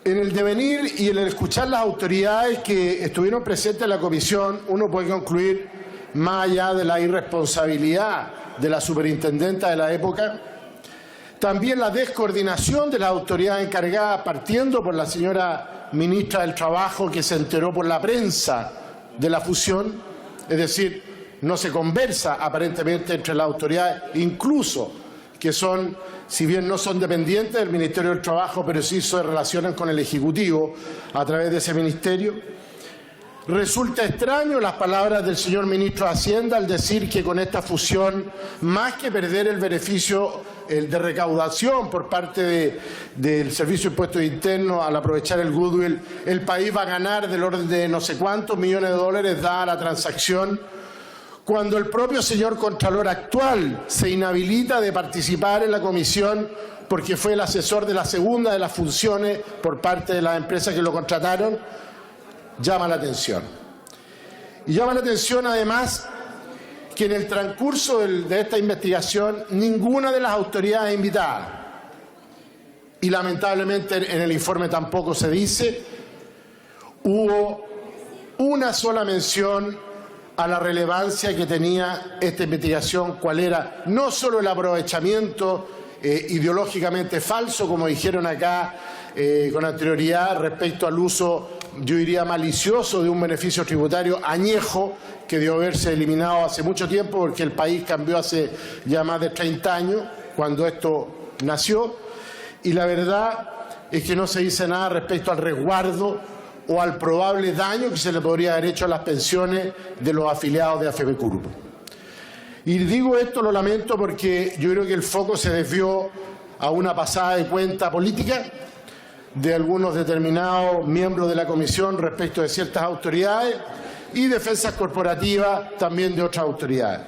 En el devenir y en el escuchar las autoridades que estuvieron presentes en la comisión, uno puede concluir, más allá de la irresponsabilidad de la superintendenta de la época, también la descoordinación de la autoridad encargada, partiendo por la señora ministra del Trabajo, que se enteró por la prensa de la fusión, es decir, no se conversa aparentemente entre las autoridades, incluso que son, si bien no son dependientes del Ministerio del Trabajo, pero sí se relacionan con el Ejecutivo a través de ese ministerio. Resulta extraño las palabras del señor ministro de Hacienda al decir que con esta fusión, más que perder el beneficio de recaudación por parte del Servicio de Impuestos Internos al aprovechar el goodwill, el país va a ganar del orden de no sé cuántos millones de dólares dada la transacción, cuando el propio señor Contralor actual se inhabilita de participar en la comisión porque fue el asesor de la segunda de las funciones por parte de las empresas que lo contrataron, llama la atención. Y llama la atención además que en el transcurso de esta investigación ninguna de las autoridades invitadas, y lamentablemente en el informe tampoco se dice, hubo una sola mención a la relevancia que tenía esta investigación, cuál era no solo el aprovechamiento ideológicamente falso, como dijeron acá con anterioridad, respecto al uso, yo diría, malicioso de un beneficio tributario añejo que debió haberse eliminado hace mucho tiempo, porque el país cambió hace ya más de 30 años, cuando esto nació, y la verdad es que no se dice nada respecto al resguardo o al probable daño que se le podría haber hecho a las pensiones de los afiliados de AFP Curupo. Y digo esto, lo lamento, porque yo creo que el foco se desvió a una pasada de cuenta política de algunos determinados miembros de la comisión respecto de ciertas autoridades y defensas corporativas también de otras autoridades.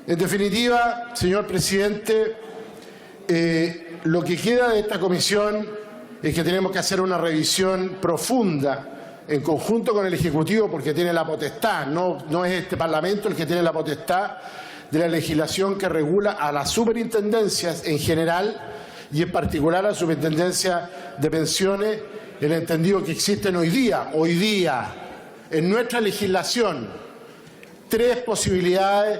En definitiva, señor presidente, lo que queda de esta comisión es que tenemos que hacer una revisión profunda en conjunto con el Ejecutivo, porque tiene la potestad, no es este Parlamento el que tiene la potestad de la legislación que regula a las superintendencias en general y en particular a la superintendencia de pensiones, el entendido que existen hoy día en nuestra legislación 3 posibilidades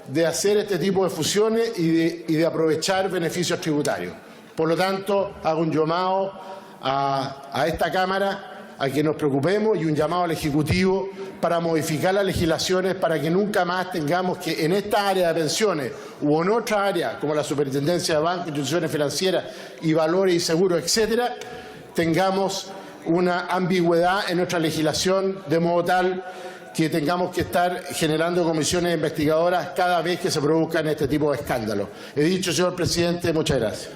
de hacer este tipo de fusiones y de aprovechar beneficios tributarios. Por lo tanto, hago un llamado a esta Cámara a que nos preocupemos y un llamado al Ejecutivo para modificar las legislaciones para que nunca más tengamos que en esta área de pensiones u en otra área como la Superintendencia de Bancos, Instituciones Financieras y Valores y Seguros, etcétera, tengamos una ambigüedad en nuestra legislación de modo tal que tengamos que estar generando comisiones investigadoras cada vez que se produzcan este tipo de escándalos. He dicho, señor presidente, muchas gracias.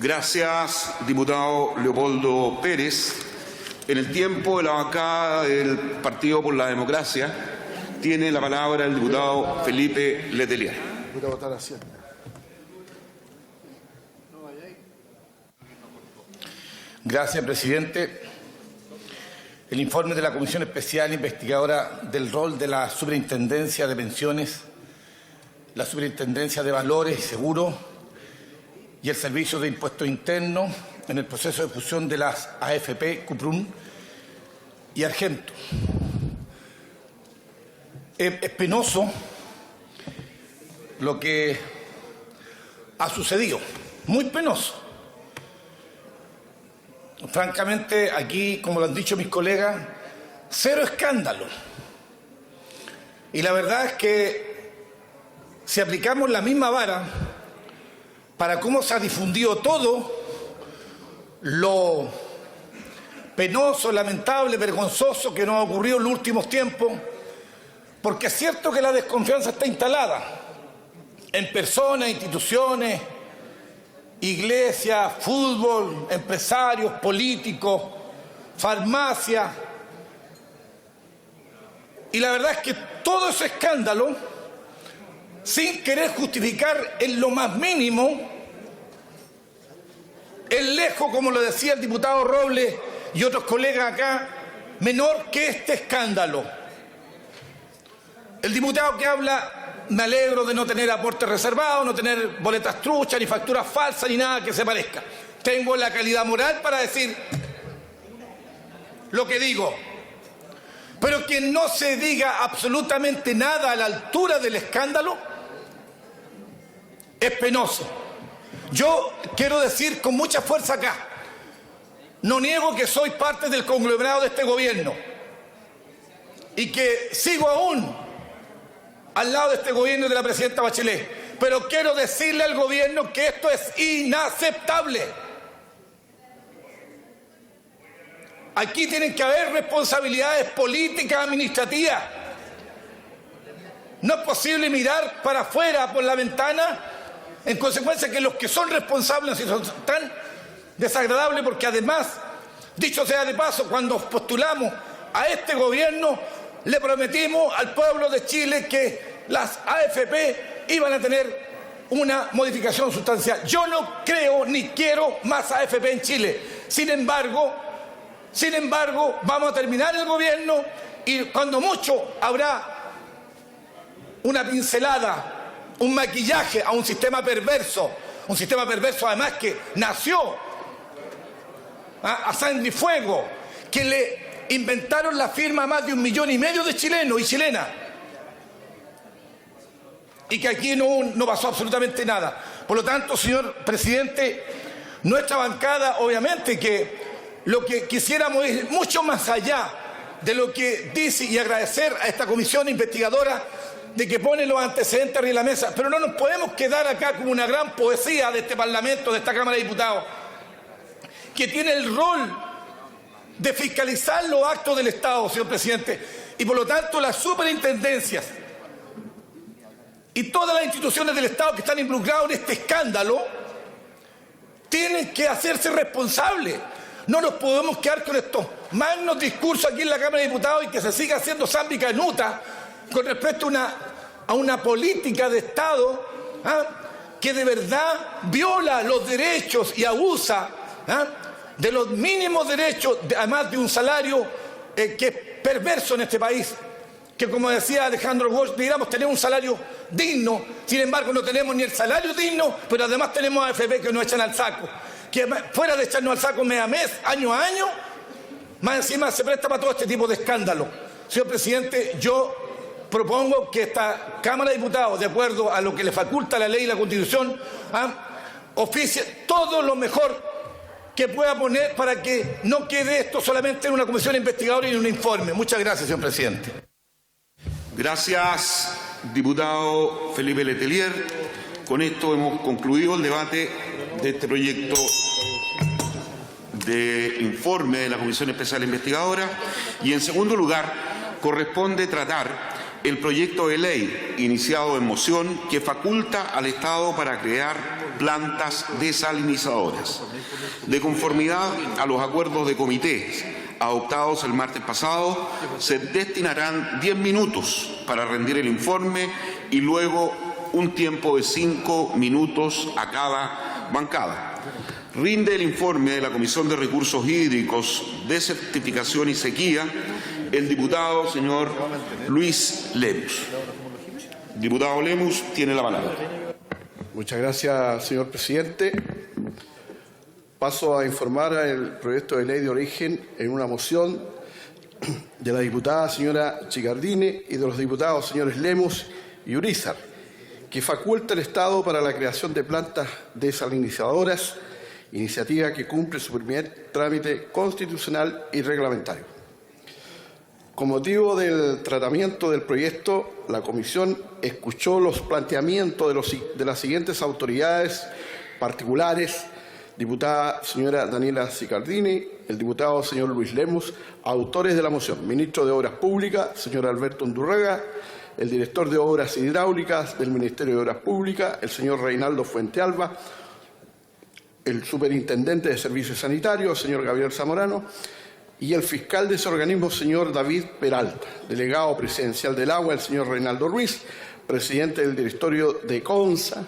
Gracias, diputado Leopoldo Pérez. En el tiempo de la bancada del Partido por la Democracia, tiene la palabra el diputado Felipe Letelier. Gracias, presidente. El informe de la Comisión Especial Investigadora del rol de la Superintendencia de Pensiones, la Superintendencia de Valores y Seguros y el Servicio de Impuestos Internos en el proceso de fusión de las AFP, Cuprum y Argento. Es penoso lo que ha sucedido, muy penoso. Francamente, aquí, como lo han dicho mis colegas, cero escándalo. Y la verdad es que si aplicamos la misma vara para cómo se ha difundido todo, lo penoso, lamentable, vergonzoso que nos ha ocurrido en los últimos tiempos, porque es cierto que la desconfianza está instalada en personas, instituciones, iglesias, fútbol, empresarios, políticos, farmacias. Y la verdad es que todo ese escándalo, sin querer justificar en lo más mínimo, es lejos, como lo decía el diputado Robles y otros colegas acá, menor que este escándalo. El diputado que habla, me alegro de no tener aportes reservados, no tener boletas truchas, ni facturas falsas, ni nada que se parezca. Tengo la calidad moral para decir lo que digo. Pero que no se diga absolutamente nada a la altura del escándalo es penoso. Yo quiero decir con mucha fuerza acá, no niego que soy parte del conglomerado de este gobierno y que sigo aún al lado de este gobierno y de la presidenta Bachelet, pero quiero decirle al gobierno que esto es inaceptable. Aquí tienen que haber responsabilidades políticas, administrativas. No es posible mirar para afuera por la ventana, en consecuencia que los que son responsables son tan desagradables, porque además, dicho sea de paso, cuando postulamos a este gobierno, le prometimos al pueblo de Chile que las AFP iban a tener una modificación sustancial. Yo no creo ni quiero más AFP en Chile. Sin embargo, vamos a terminar el gobierno y cuando mucho habrá una pincelada, un maquillaje a un sistema perverso además que nació a Sangre y Fuego, que le inventaron la firma a más de 1,5 millones de chilenos y chilenas, y que aquí no pasó absolutamente nada. Por lo tanto, señor presidente, nuestra bancada, obviamente que lo que quisiéramos es mucho más allá de lo que dice, y agradecer a esta comisión investigadora de que pone los antecedentes en la mesa, pero no nos podemos quedar acá como una gran poesía de este Parlamento, de esta Cámara de Diputados, que tiene el rol de fiscalizar los actos del Estado, señor presidente, y por lo tanto las superintendencias y todas las instituciones del Estado que están involucradas en este escándalo tienen que hacerse responsables. No nos podemos quedar con estos magnos discursos aquí en la Cámara de Diputados y que se siga haciendo zambi canuta con respecto a una política de Estado que de verdad viola los derechos y abusa de los mínimos derechos, además de un salario que es perverso en este país, que como decía Alejandro Walsh, deberíamos tener un salario digno. Sin embargo, no tenemos ni el salario digno, pero además tenemos AFP que nos echan al saco, que fuera de echarnos al saco mes a mes, año a año, más encima se presta para todo este tipo de escándalo. Señor presidente, yo propongo que esta Cámara de Diputados, de acuerdo a lo que le faculta la ley y la Constitución, oficie todo lo mejor que pueda poner para que no quede esto solamente en una comisión investigadora y en un informe. Muchas gracias, señor presidente. Gracias, diputado Felipe Letelier. Con esto hemos concluido el debate de este proyecto de informe de la Comisión Especial Investigadora. Y en segundo lugar, corresponde tratar el proyecto de ley iniciado en moción que faculta al Estado para crear plantas desalinizadoras. De conformidad a los acuerdos de comités adoptados el martes pasado, se destinarán 10 minutos para rendir el informe y luego un tiempo de 5 minutos a cada bancada. Rinde el informe de la Comisión de Recursos Hídricos, Desertificación y Sequía el diputado señor Luis Lemus. Diputado Lemus, tiene la palabra. Muchas gracias, señor presidente. Paso a informar el proyecto de ley de origen en una moción de la diputada señora Chicardini y de los diputados señores Lemus y Urizar, que faculta al Estado para la creación de plantas desalinizadoras, iniciativa que cumple su primer trámite constitucional y reglamentario. Con motivo del tratamiento del proyecto, la Comisión escuchó los planteamientos de las siguientes autoridades particulares: diputada señora Daniela Chicardini, el diputado señor Luis Lemus, autores de la moción, ministro de Obras Públicas, señor Alberto Undurraga, el director de Obras Hidráulicas del Ministerio de Obras Públicas, el señor Reinaldo Fuentealba, el superintendente de Servicios Sanitarios, señor Gabriel Zamorano, y el fiscal de ese organismo, señor David Peralta, delegado presidencial del Agua, el señor Reinaldo Ruiz, presidente del directorio de CONSA,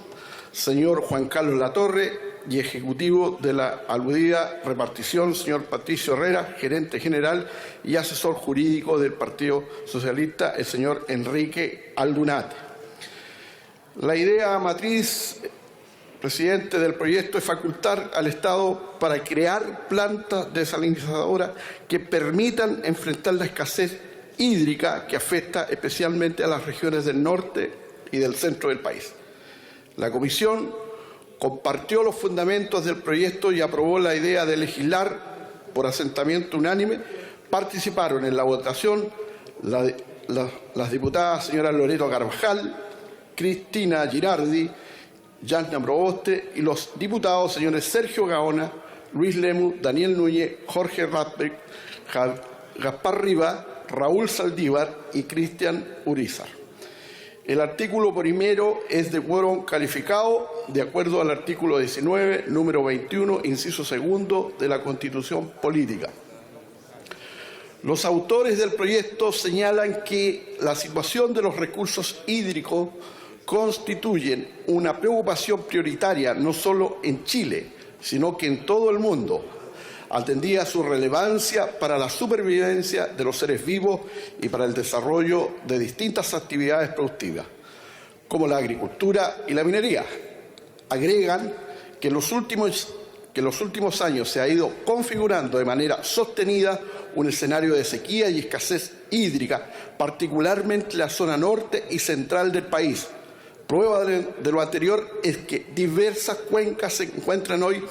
señor Juan Carlos Latorre, y ejecutivo de la aludida repartición, señor Patricio Herrera, gerente general y asesor jurídico del Partido Socialista, el señor Enrique Aldunate. La idea matriz, presidente, del proyecto es facultar al Estado para crear plantas desalinizadoras que permitan enfrentar la escasez hídrica que afecta especialmente a las regiones del norte y del centro del país. La Comisión compartió los fundamentos del proyecto y aprobó la idea de legislar por asentamiento unánime. Participaron en la votación las diputadas señora Loreto Carvajal, Cristina Girardi, Yasna Proboste y los diputados señores Sergio Gaona, Luis Lemus, Daniel Núñez, Jorge Radbeck, Gaspar Riva, Raúl Saldívar y Cristian Urizar. El artículo primero es de quórum calificado de acuerdo al artículo 19, número 21, inciso segundo de la Constitución Política. Los autores del proyecto señalan que la situación de los recursos hídricos constituyen una preocupación prioritaria no solo en Chile, sino que en todo el mundo, atendida su relevancia para la supervivencia de los seres vivos y para el desarrollo de distintas actividades productivas, como la agricultura y la minería. Agregan que en los últimos que en los últimos años se ha ido configurando de manera sostenida un escenario de sequía y escasez hídrica, particularmente en la zona norte y central del país. Prueba de lo anterior es que diversas cuencas se encuentran hoy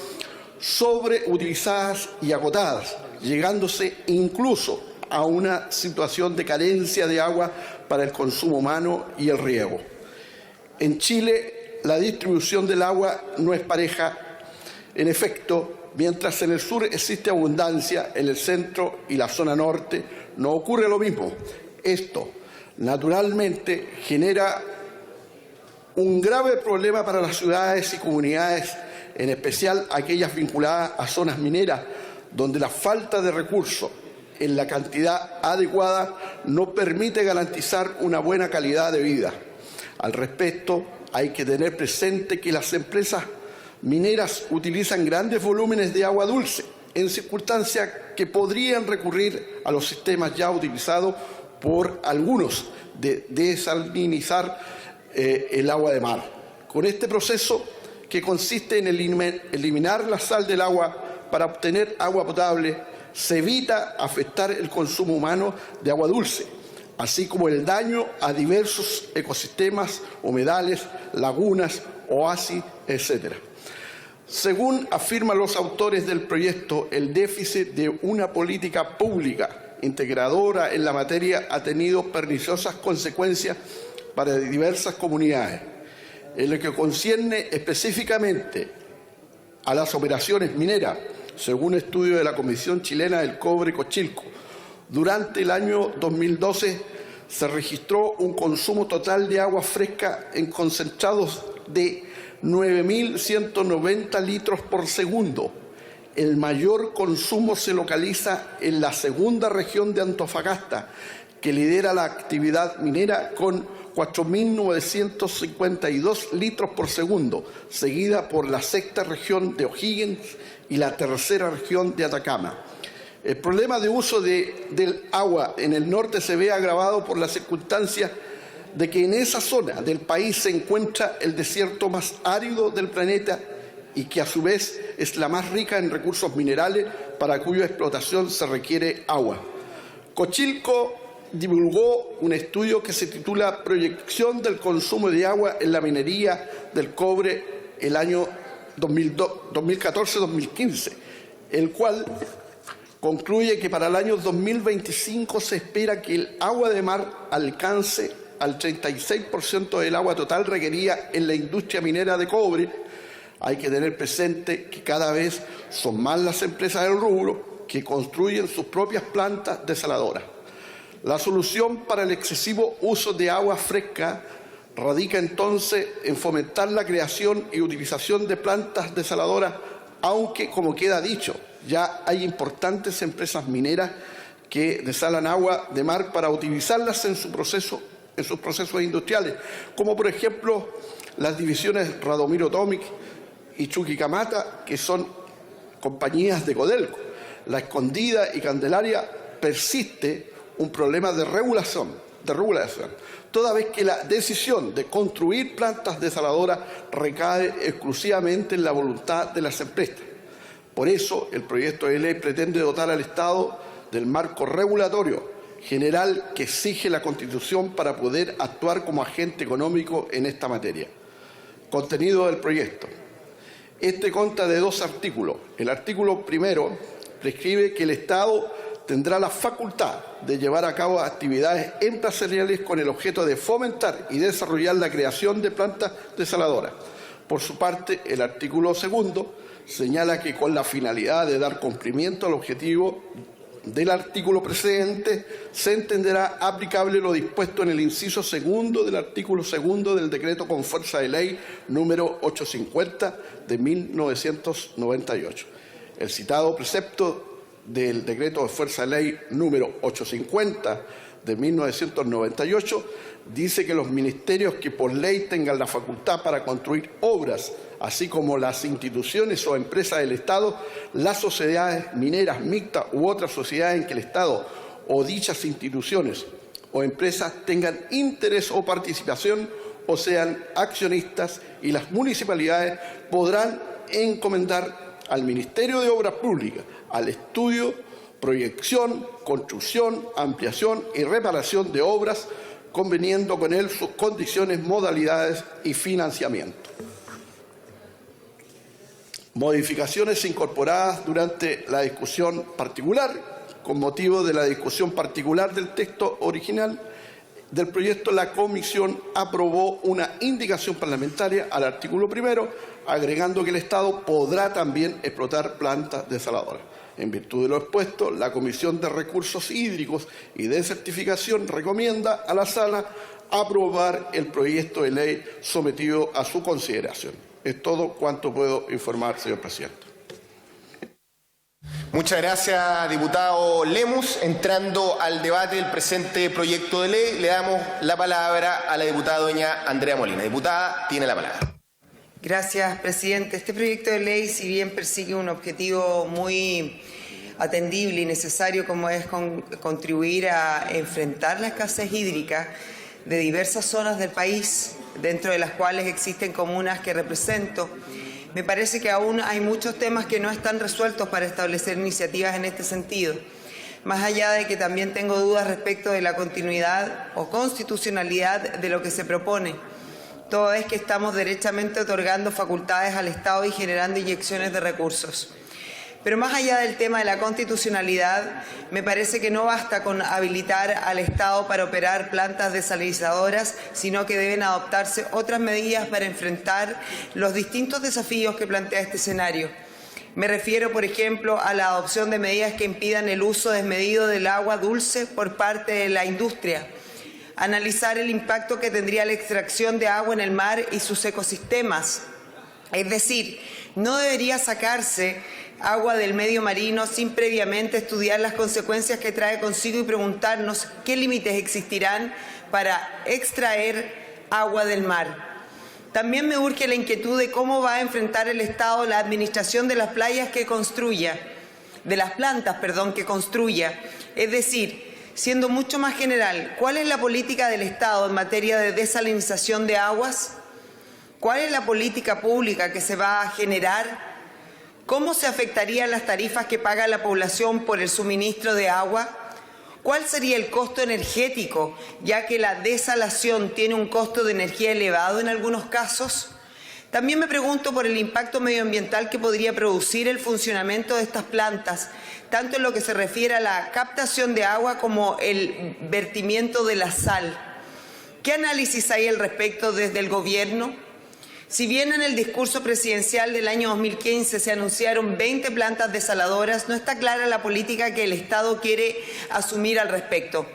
sobreutilizadas y agotadas, llegándose incluso a una situación de carencia de agua para el consumo humano y el riego. En Chile, la distribución del agua no es pareja. En efecto, mientras en el sur existe abundancia, en el centro y la zona norte no ocurre lo mismo. Esto, naturalmente, genera un grave problema para las ciudades y comunidades, en especial aquellas vinculadas a zonas mineras, donde la falta de recursos en la cantidad adecuada no permite garantizar una buena calidad de vida. Al respecto, hay que tener presente que las empresas mineras utilizan grandes volúmenes de agua dulce, en circunstancias que podrían recurrir a los sistemas ya utilizados por algunos de desalinizar el agua de mar. Con este proceso, que consiste en eliminar la sal del agua para obtener agua potable, se evita afectar el consumo humano de agua dulce, así como el daño a diversos ecosistemas, humedales, lagunas, oasis, etc. Según afirman los autores del proyecto, el déficit de una política pública integradora en la materia ha tenido perniciosas consecuencias para diversas comunidades. En lo que concierne específicamente a las operaciones mineras, según estudio de la Comisión Chilena del Cobre Cochilco, durante el año 2012 se registró un consumo total de agua fresca en concentrados de 9.190 litros por segundo. El mayor consumo se localiza en la segunda región de Antofagasta, que lidera la actividad minera con 4.952 litros por segundo, seguida por la sexta región de O'Higgins y la tercera región de Atacama. El problema de uso del agua en el norte se ve agravado por la circunstancia de que en esa zona del país se encuentra el desierto más árido del planeta y que a su vez es la más rica en recursos minerales para cuya explotación se requiere agua. Cochilco divulgó un estudio que se titula Proyección del consumo de agua en la minería del cobre el año 2014-2015, el cual concluye que para el año 2025 se espera que el agua de mar alcance al 36% del agua total requerida en la industria minera de cobre. Hay que tener presente que cada vez son más las empresas del rubro que construyen sus propias plantas desaladoras. La solución para el excesivo uso de agua fresca radica entonces en fomentar la creación y utilización de plantas desaladoras, aunque, como queda dicho, ya hay importantes empresas mineras que desalan agua de mar para utilizarlas en sus procesos industriales, como por ejemplo las divisiones Radomiro Tomic y Chuquicamata, que son compañías de Codelco. La Escondida y Candelaria persiste un problema de regulación, toda vez que la decisión de construir plantas desaladoras recae exclusivamente en la voluntad de las empresas. Por eso, el proyecto de ley pretende dotar al Estado del marco regulatorio general que exige la Constitución para poder actuar como agente económico en esta materia. Contenido del proyecto. Este consta de 2 artículos. El artículo primero prescribe que el Estado tendrá la facultad de llevar a cabo actividades empresariales con el objeto de fomentar y desarrollar la creación de plantas desaladoras. Por su parte, el artículo segundo señala que con la finalidad de dar cumplimiento al objetivo del artículo precedente, se entenderá aplicable lo dispuesto en el inciso segundo del artículo segundo del decreto con fuerza de ley número 850 de 1998. El citado precepto del decreto de fuerza de ley número 850 de 1998 dice que los ministerios que por ley tengan la facultad para construir obras, así como las instituciones o empresas del Estado, las sociedades mineras mixtas u otras sociedades en que el Estado o dichas instituciones o empresas tengan interés o participación o sean accionistas, y las municipalidades podrán encomendar al Ministerio de Obras Públicas al estudio, proyección, construcción, ampliación y reparación de obras, conveniendo con él sus condiciones, modalidades y financiamiento. Modificaciones incorporadas durante la discusión particular. Con motivo de la discusión particular del texto original del proyecto, la Comisión aprobó una indicación parlamentaria al artículo 1, agregando que el Estado podrá también explotar plantas desaladoras. En virtud de lo expuesto, la Comisión de Recursos Hídricos y de Certificación recomienda a la Sala aprobar el proyecto de ley sometido a su consideración. Es todo cuanto puedo informar, señor presidente. Muchas gracias, diputado Lemus. Entrando al debate del presente proyecto de ley, le damos la palabra a la diputada doña Andrea Molina. Diputada, tiene la palabra. Gracias, presidente. Este proyecto de ley, si bien persigue un objetivo muy atendible y necesario como es contribuir a enfrentar la escasez hídrica de diversas zonas del país, dentro de las cuales existen comunas que represento, me parece que aún hay muchos temas que no están resueltos para establecer iniciativas en este sentido. Más allá de que también tengo dudas respecto de la continuidad o constitucionalidad de lo que se propone, toda vez que estamos derechamente otorgando facultades al Estado y generando inyecciones de recursos. Pero más allá del tema de la constitucionalidad, me parece que no basta con habilitar al Estado para operar plantas desalinizadoras, sino que deben adoptarse otras medidas para enfrentar los distintos desafíos que plantea este escenario. Me refiero, por ejemplo, a la adopción de medidas que impidan el uso desmedido del agua dulce por parte de la industria, analizar el impacto que tendría la extracción de agua en el mar y sus ecosistemas. Es decir, no debería sacarse agua del medio marino sin previamente estudiar las consecuencias que trae consigo y preguntarnos qué límites existirán para extraer agua del mar. También me urge la inquietud de cómo va a enfrentar el Estado la administración de las plantas que construya. Es decir, siendo mucho más general, ¿cuál es la política del Estado en materia de desalinización de aguas? ¿Cuál es la política pública que se va a generar? ¿Cómo se afectarían las tarifas que paga la población por el suministro de agua? ¿Cuál sería el costo energético, ya que la desalación tiene un costo de energía elevado en algunos casos? También me pregunto por el impacto medioambiental que podría producir el funcionamiento de estas plantas, tanto en lo que se refiere a la captación de agua como el vertimiento de la sal. ¿Qué análisis hay al respecto desde el Gobierno? Si bien en el discurso presidencial del año 2015 se anunciaron 20 plantas desaladoras, no está clara la política que el Estado quiere asumir al respecto.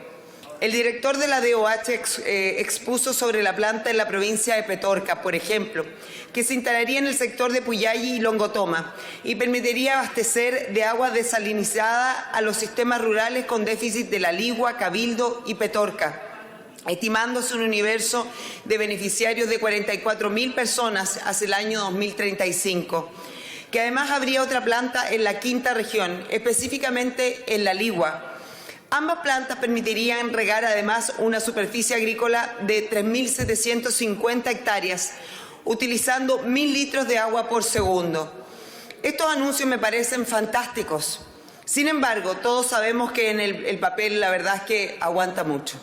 El director de la DOH expuso sobre la planta en la provincia de Petorca, por ejemplo, que se instalaría en el sector de Puyalli y Longotoma y permitiría abastecer de agua desalinizada a los sistemas rurales con déficit de La Ligua, Cabildo y Petorca, estimándose un universo de beneficiarios de 44.000 personas hacia el año 2035. Que además habría otra planta en la quinta región, específicamente en La Ligua. Ambas plantas permitirían regar además una superficie agrícola de 3.750 hectáreas, utilizando 1.000 litros de agua por segundo. Estos anuncios me parecen fantásticos. Sin embargo, todos sabemos que en el papel la verdad es que aguanta mucho.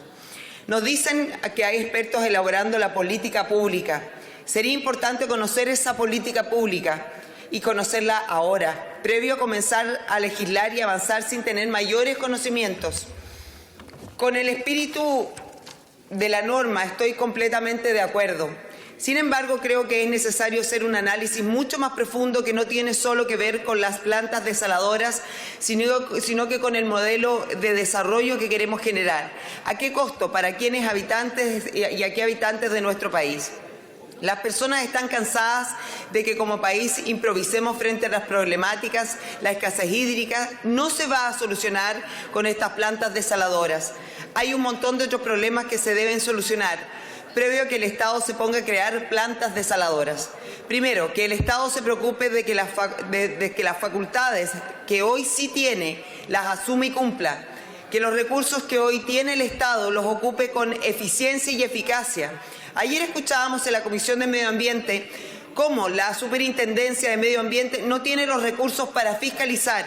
Nos dicen que hay expertos elaborando la política pública. Sería importante conocer esa política pública y conocerla ahora, previo a comenzar a legislar y avanzar sin tener mayores conocimientos. Con el espíritu de la norma estoy completamente de acuerdo. Sin embargo, creo que es necesario hacer un análisis mucho más profundo que no tiene solo que ver con las plantas desaladoras, sino que con el modelo de desarrollo que queremos generar. ¿A qué costo? ¿Para quiénes habitantes y a qué habitantes de nuestro país? Las personas están cansadas de que como país improvisemos frente a las problemáticas. La escasez hídrica no se va a solucionar con estas plantas desaladoras. Hay un montón de otros problemas que se deben solucionar previo a que el Estado se ponga a crear plantas desaladoras. Primero, que el Estado se preocupe de que las facultades que hoy sí tiene las asume y cumpla, que los recursos que hoy tiene el Estado los ocupe con eficiencia y eficacia. Ayer escuchábamos en la Comisión de Medio Ambiente cómo la Superintendencia de Medio Ambiente no tiene los recursos para fiscalizar.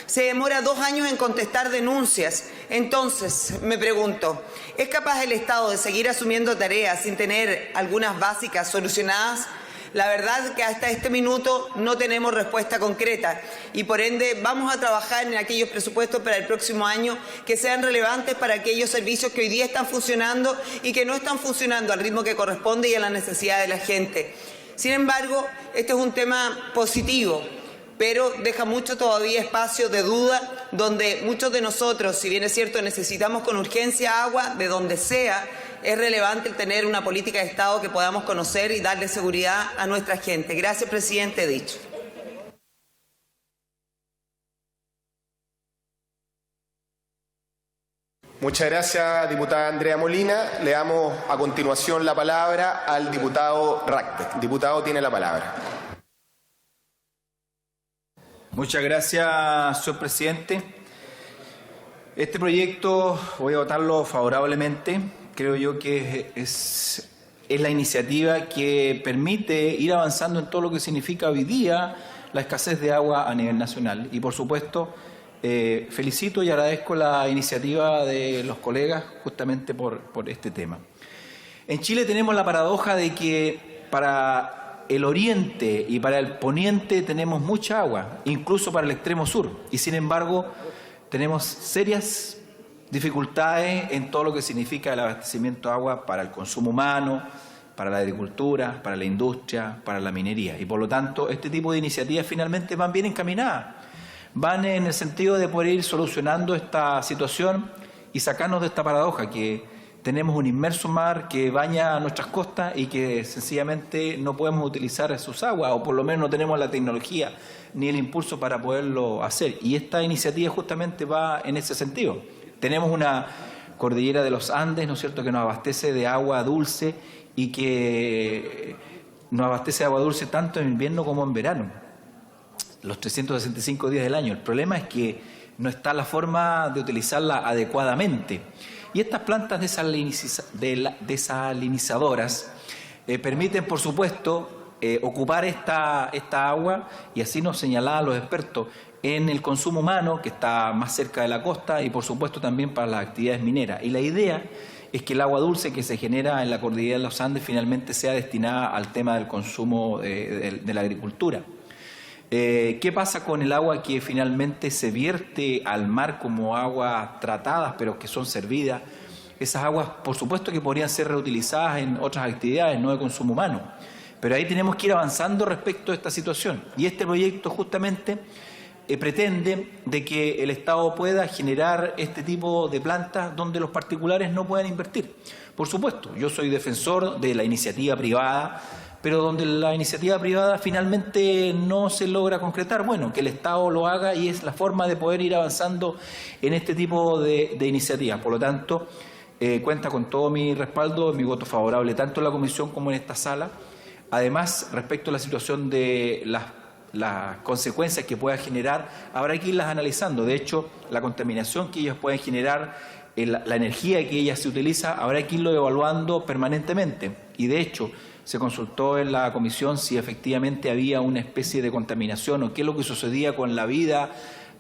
Se demora 2 años en contestar denuncias. Entonces, me pregunto, ¿es capaz el Estado de seguir asumiendo tareas sin tener algunas básicas solucionadas? La verdad es que hasta este minuto no tenemos respuesta concreta y por ende vamos a trabajar en aquellos presupuestos para el próximo año que sean relevantes para aquellos servicios que hoy día están funcionando y que no están funcionando al ritmo que corresponde y a la necesidad de la gente. Sin embargo, este es un tema positivo, pero deja mucho todavía espacio de duda donde muchos de nosotros, si bien es cierto, necesitamos con urgencia agua de donde sea. Es relevante el tener una política de Estado que podamos conocer y darle seguridad a nuestra gente. Gracias, presidente. Dicho. Muchas gracias, diputada Andrea Molina. Le damos a continuación la palabra al diputado Rackbeck. Diputado, tiene la palabra. Muchas gracias, señor presidente. Este proyecto voy a votarlo favorablemente. Creo yo que es la iniciativa que permite ir avanzando en todo lo que significa hoy día la escasez de agua a nivel nacional. Y por supuesto, felicito y agradezco la iniciativa de los colegas justamente por este tema. En Chile tenemos la paradoja de que para el oriente y para el poniente tenemos mucha agua, incluso para el extremo sur. Y sin embargo, tenemos serias dificultades en todo lo que significa el abastecimiento de agua para el consumo humano, para la agricultura, para la industria, para la minería. Y por lo tanto, este tipo de iniciativas finalmente van bien encaminadas. Van en el sentido de poder ir solucionando esta situación y sacarnos de esta paradoja que tenemos un inmenso mar que baña nuestras costas y que sencillamente no podemos utilizar sus aguas, o por lo menos no tenemos la tecnología ni el impulso para poderlo hacer. Y esta iniciativa justamente va en ese sentido. Tenemos una cordillera de los Andes, ¿no es cierto?, que nos abastece de agua dulce y que nos abastece de agua dulce tanto en invierno como en verano, los 365 días del año. El problema es que no está la forma de utilizarla adecuadamente. Y estas plantas desalinizadoras permiten, por supuesto, ocupar esta agua, y así nos señalaban los expertos, en el consumo humano, que está más cerca de la costa, y por supuesto también para las actividades mineras. Y la idea es que el agua dulce que se genera en la cordillera de los Andes finalmente sea destinada al tema del consumo de la agricultura. ¿Qué pasa con el agua que finalmente se vierte al mar como aguas tratadas, pero que son servidas? Esas aguas, por supuesto, que podrían ser reutilizadas en otras actividades, no de consumo humano. Pero ahí tenemos que ir avanzando respecto a esta situación. Y este proyecto justamente pretende de que el Estado pueda generar este tipo de plantas donde los particulares no puedan invertir. Por supuesto, yo soy defensor de la iniciativa privada, pero donde la iniciativa privada finalmente no se logra concretar, bueno, que el Estado lo haga, y es la forma de poder ir avanzando en este tipo de iniciativas. Por lo tanto, cuenta con todo mi respaldo, mi voto favorable, tanto en la comisión como en esta sala. Además, respecto a la situación de las consecuencias que pueda generar, habrá que irlas analizando. De hecho, la contaminación que ellas pueden generar, la energía que ellas se utiliza, habrá que irlo evaluando permanentemente. Y de hecho, se consultó en la comisión si efectivamente había una especie de contaminación o qué es lo que sucedía con la vida,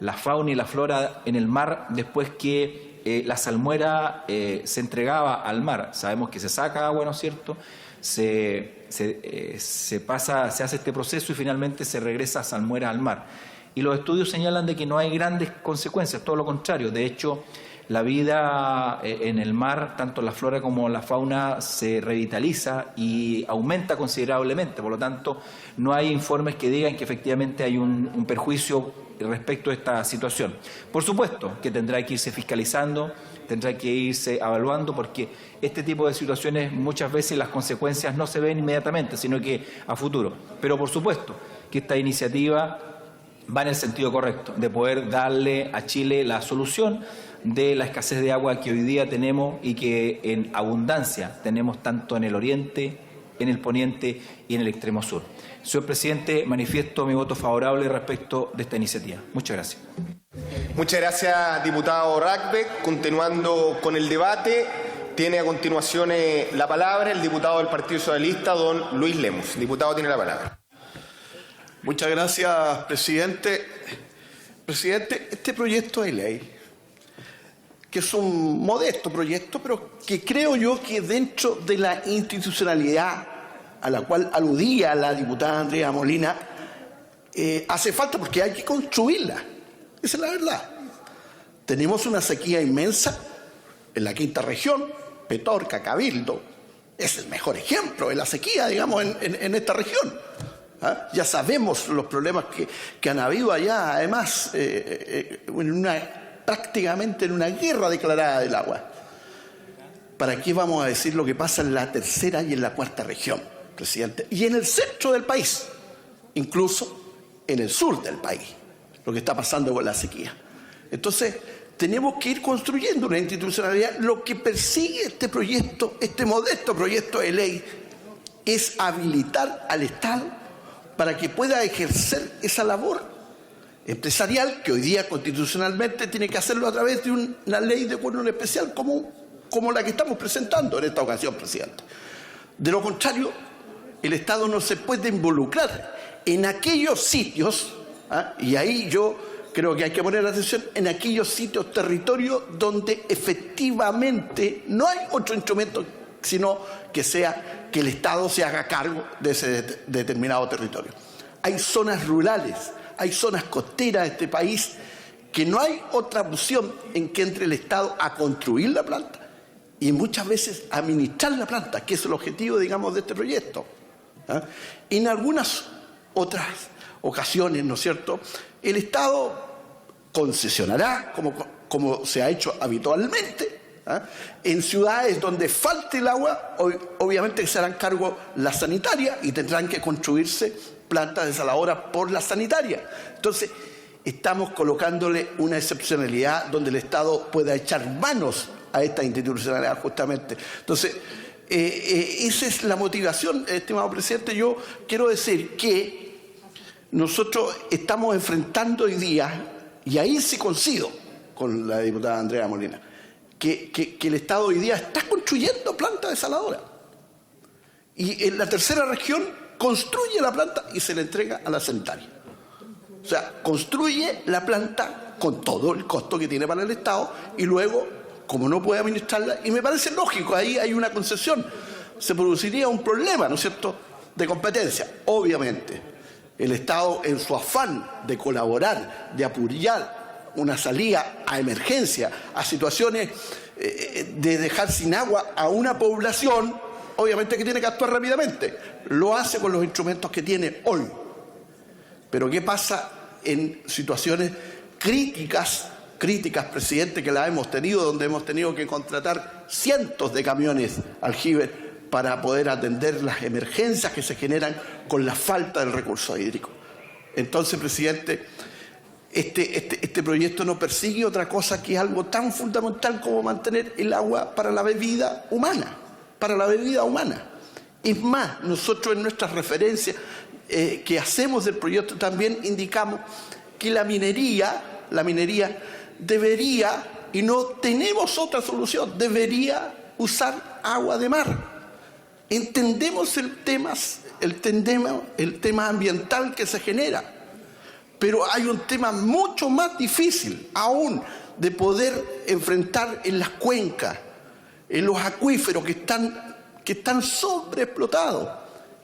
la fauna y la flora en el mar después que la salmuera se entregaba al mar. Sabemos que se saca agua, ¿no es cierto?, se hace este proceso y finalmente se regresa salmuera al mar. Y los estudios señalan de que no hay grandes consecuencias, todo lo contrario. De hecho, la vida en el mar, tanto la flora como la fauna, se revitaliza y aumenta considerablemente. Por lo tanto, no hay informes que digan que efectivamente hay un perjuicio respecto a esta situación. Por supuesto que tendrá que irse fiscalizando, tendrá que irse evaluando, porque este tipo de situaciones muchas veces las consecuencias no se ven inmediatamente, sino que a futuro. Pero por supuesto que esta iniciativa va en el sentido correcto, de poder darle a Chile la solución de la escasez de agua que hoy día tenemos y que en abundancia tenemos tanto en el oriente, en el poniente y en el extremo sur. Señor presidente, manifiesto mi voto favorable respecto de esta iniciativa. Muchas gracias. Muchas gracias, diputado Rackbeck. Continuando con el debate, Tiene a continuación la palabra el diputado del Partido Socialista, don Luis Lemus. Diputado, tiene la palabra. Muchas gracias, presidente. Presidente, este proyecto de ley, que es un modesto proyecto, pero que creo yo que dentro de la institucionalidad a la cual aludía la diputada Andrea Molina, hace falta porque hay que construirla. Esa es la verdad. Tenemos una sequía inmensa en la quinta región, Petorca, Cabildo, es el mejor ejemplo de la sequía, digamos, en esta región. Ya sabemos los problemas que han habido allá, además, prácticamente en una guerra declarada del agua. ¿Para qué vamos a decir lo que pasa en la tercera y en la cuarta región, presidente? Y en el centro del país, incluso en el sur del país, lo que está pasando con la sequía. Entonces, tenemos que ir construyendo una institucionalidad. Lo que persigue este proyecto, este modesto proyecto de ley, es habilitar al Estado para que pueda ejercer esa labor empresarial que hoy día constitucionalmente tiene que hacerlo a través de una ley de quórum especial como la que estamos presentando en esta ocasión, presidente. De lo contrario, el Estado no se puede involucrar en aquellos sitios, y ahí yo creo que hay que poner atención, en aquellos sitios, territorios donde efectivamente no hay otro instrumento sino que sea que el Estado se haga cargo de ese determinado territorio. Hay zonas rurales, hay zonas costeras de este país que no hay otra opción en que entre el Estado a construir la planta y muchas veces a administrar la planta, que es el objetivo, digamos, de este proyecto. En algunas otras ocasiones, ¿no es cierto?, el Estado concesionará, como se ha hecho habitualmente, en ciudades donde falte el agua, obviamente se harán cargo la sanitaria y tendrán que construirse plantas desaladoras por la sanitaria. Entonces, estamos colocándole una excepcionalidad donde el Estado pueda echar manos a esta institucionalidad justamente. Entonces, esa es la motivación, estimado presidente. Yo quiero decir que nosotros estamos enfrentando hoy día, y ahí sí coincido con la diputada Andrea Molina, que el Estado hoy día está construyendo plantas desaladoras. Y en la tercera región construye la planta y se la entrega a la sanitaria. O sea, construye la planta con todo el costo que tiene para el Estado y luego, como no puede administrarla, y me parece lógico, ahí hay una concesión, se produciría un problema, ¿no es cierto?, de competencia. Obviamente, el Estado, en su afán de colaborar, de apoyar una salida a emergencia, a situaciones de dejar sin agua a una población, obviamente que tiene que actuar rápidamente. Lo hace con los instrumentos que tiene hoy. Pero ¿qué pasa en situaciones críticas, presidente, que las hemos tenido, donde hemos tenido que contratar cientos de camiones aljibe para poder atender las emergencias que se generan con la falta del recurso hídrico? Entonces, presidente, este proyecto no persigue otra cosa que algo tan fundamental como mantener el agua para la bebida humana, Es más, nosotros en nuestras referencias que hacemos del proyecto también indicamos que la minería debería, y no tenemos otra solución, debería usar agua de mar. Entendemos el tema ambiental que se genera, pero hay un tema mucho más difícil aún de poder enfrentar en las cuencas, en los acuíferos que están sobreexplotados,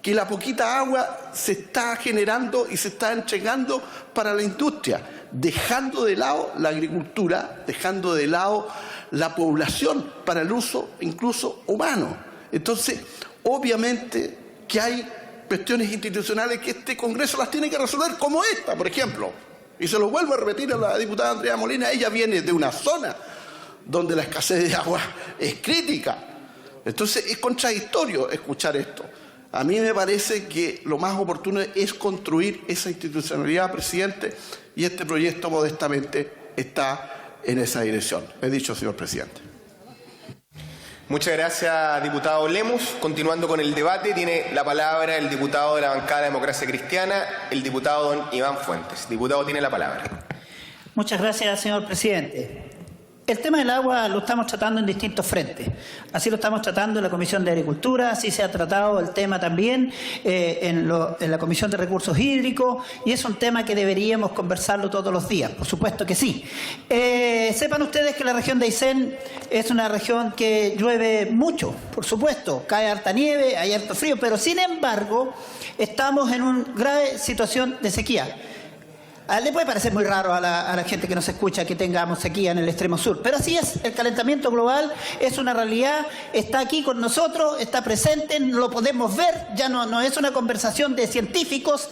que la poquita agua se está generando y se está entregando para la industria, dejando de lado la agricultura, dejando de lado la población para el uso incluso humano. Entonces, obviamente que hay cuestiones institucionales que este Congreso las tiene que resolver, como esta, por ejemplo. Y se lo vuelvo a repetir a la diputada Andrea Molina, ella viene de una zona donde la escasez de agua es crítica. Entonces es contradictorio escuchar esto. A mí me parece que lo más oportuno es construir esa institucionalidad, presidente, y este proyecto modestamente está en esa dirección. He dicho, señor presidente. Muchas gracias, diputado Lemus. Continuando con el debate, tiene la palabra el diputado de la bancada de Democracia Cristiana, el diputado don Iván Fuentes. Diputado, tiene la palabra. Muchas gracias, señor presidente. El tema del agua lo estamos tratando en distintos frentes. Así lo estamos tratando en la Comisión de Agricultura, así se ha tratado el tema también en la Comisión de Recursos Hídricos, y es un tema que deberíamos conversarlo todos los días, por supuesto que sí. Sepan ustedes que la región de Aysén es una región que llueve mucho, por supuesto, cae harta nieve, hay harto frío, pero sin embargo estamos en una grave situación de sequía. Le puede parecer muy raro a la gente que nos escucha que tengamos sequía en el extremo sur, pero así es, el calentamiento global es una realidad, está aquí con nosotros, está presente, lo podemos ver, ya no es una conversación de científicos,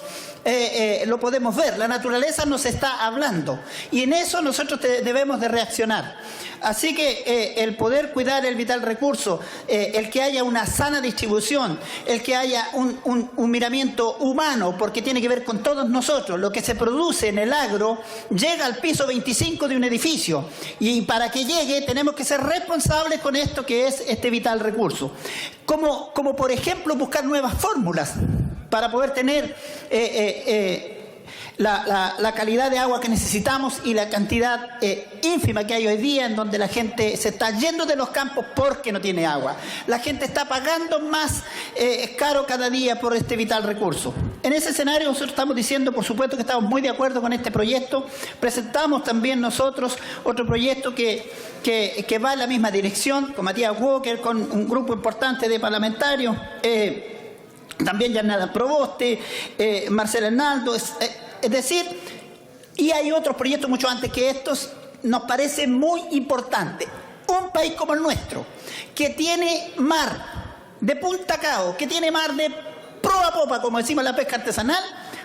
lo podemos ver, la naturaleza nos está hablando y en eso nosotros debemos de reaccionar. Así que el poder cuidar el vital recurso, el que haya una sana distribución, el que haya un miramiento humano, porque tiene que ver con todos nosotros, lo que se produce en el agro llega al piso 25 de un edificio y para que llegue tenemos que ser responsables con esto que es este vital recurso. Como por ejemplo buscar nuevas fórmulas para poder tener la calidad de agua que necesitamos y la cantidad ínfima que hay hoy día en donde la gente se está yendo de los campos porque no tiene agua. La gente está pagando más caro cada día por este vital recurso. En ese escenario nosotros estamos diciendo, por supuesto, que estamos muy de acuerdo con este proyecto. Presentamos también nosotros otro proyecto que va en la misma dirección, con Matías Walker, con un grupo importante de parlamentarios, también Yanada Proboste, Marcelo Hernaldo, es decir, y hay otros proyectos mucho antes que estos, nos parece muy importante. Un país como el nuestro, que tiene mar de punta a cabo, que tiene mar de proa a popa, como decimos en la pesca artesanal,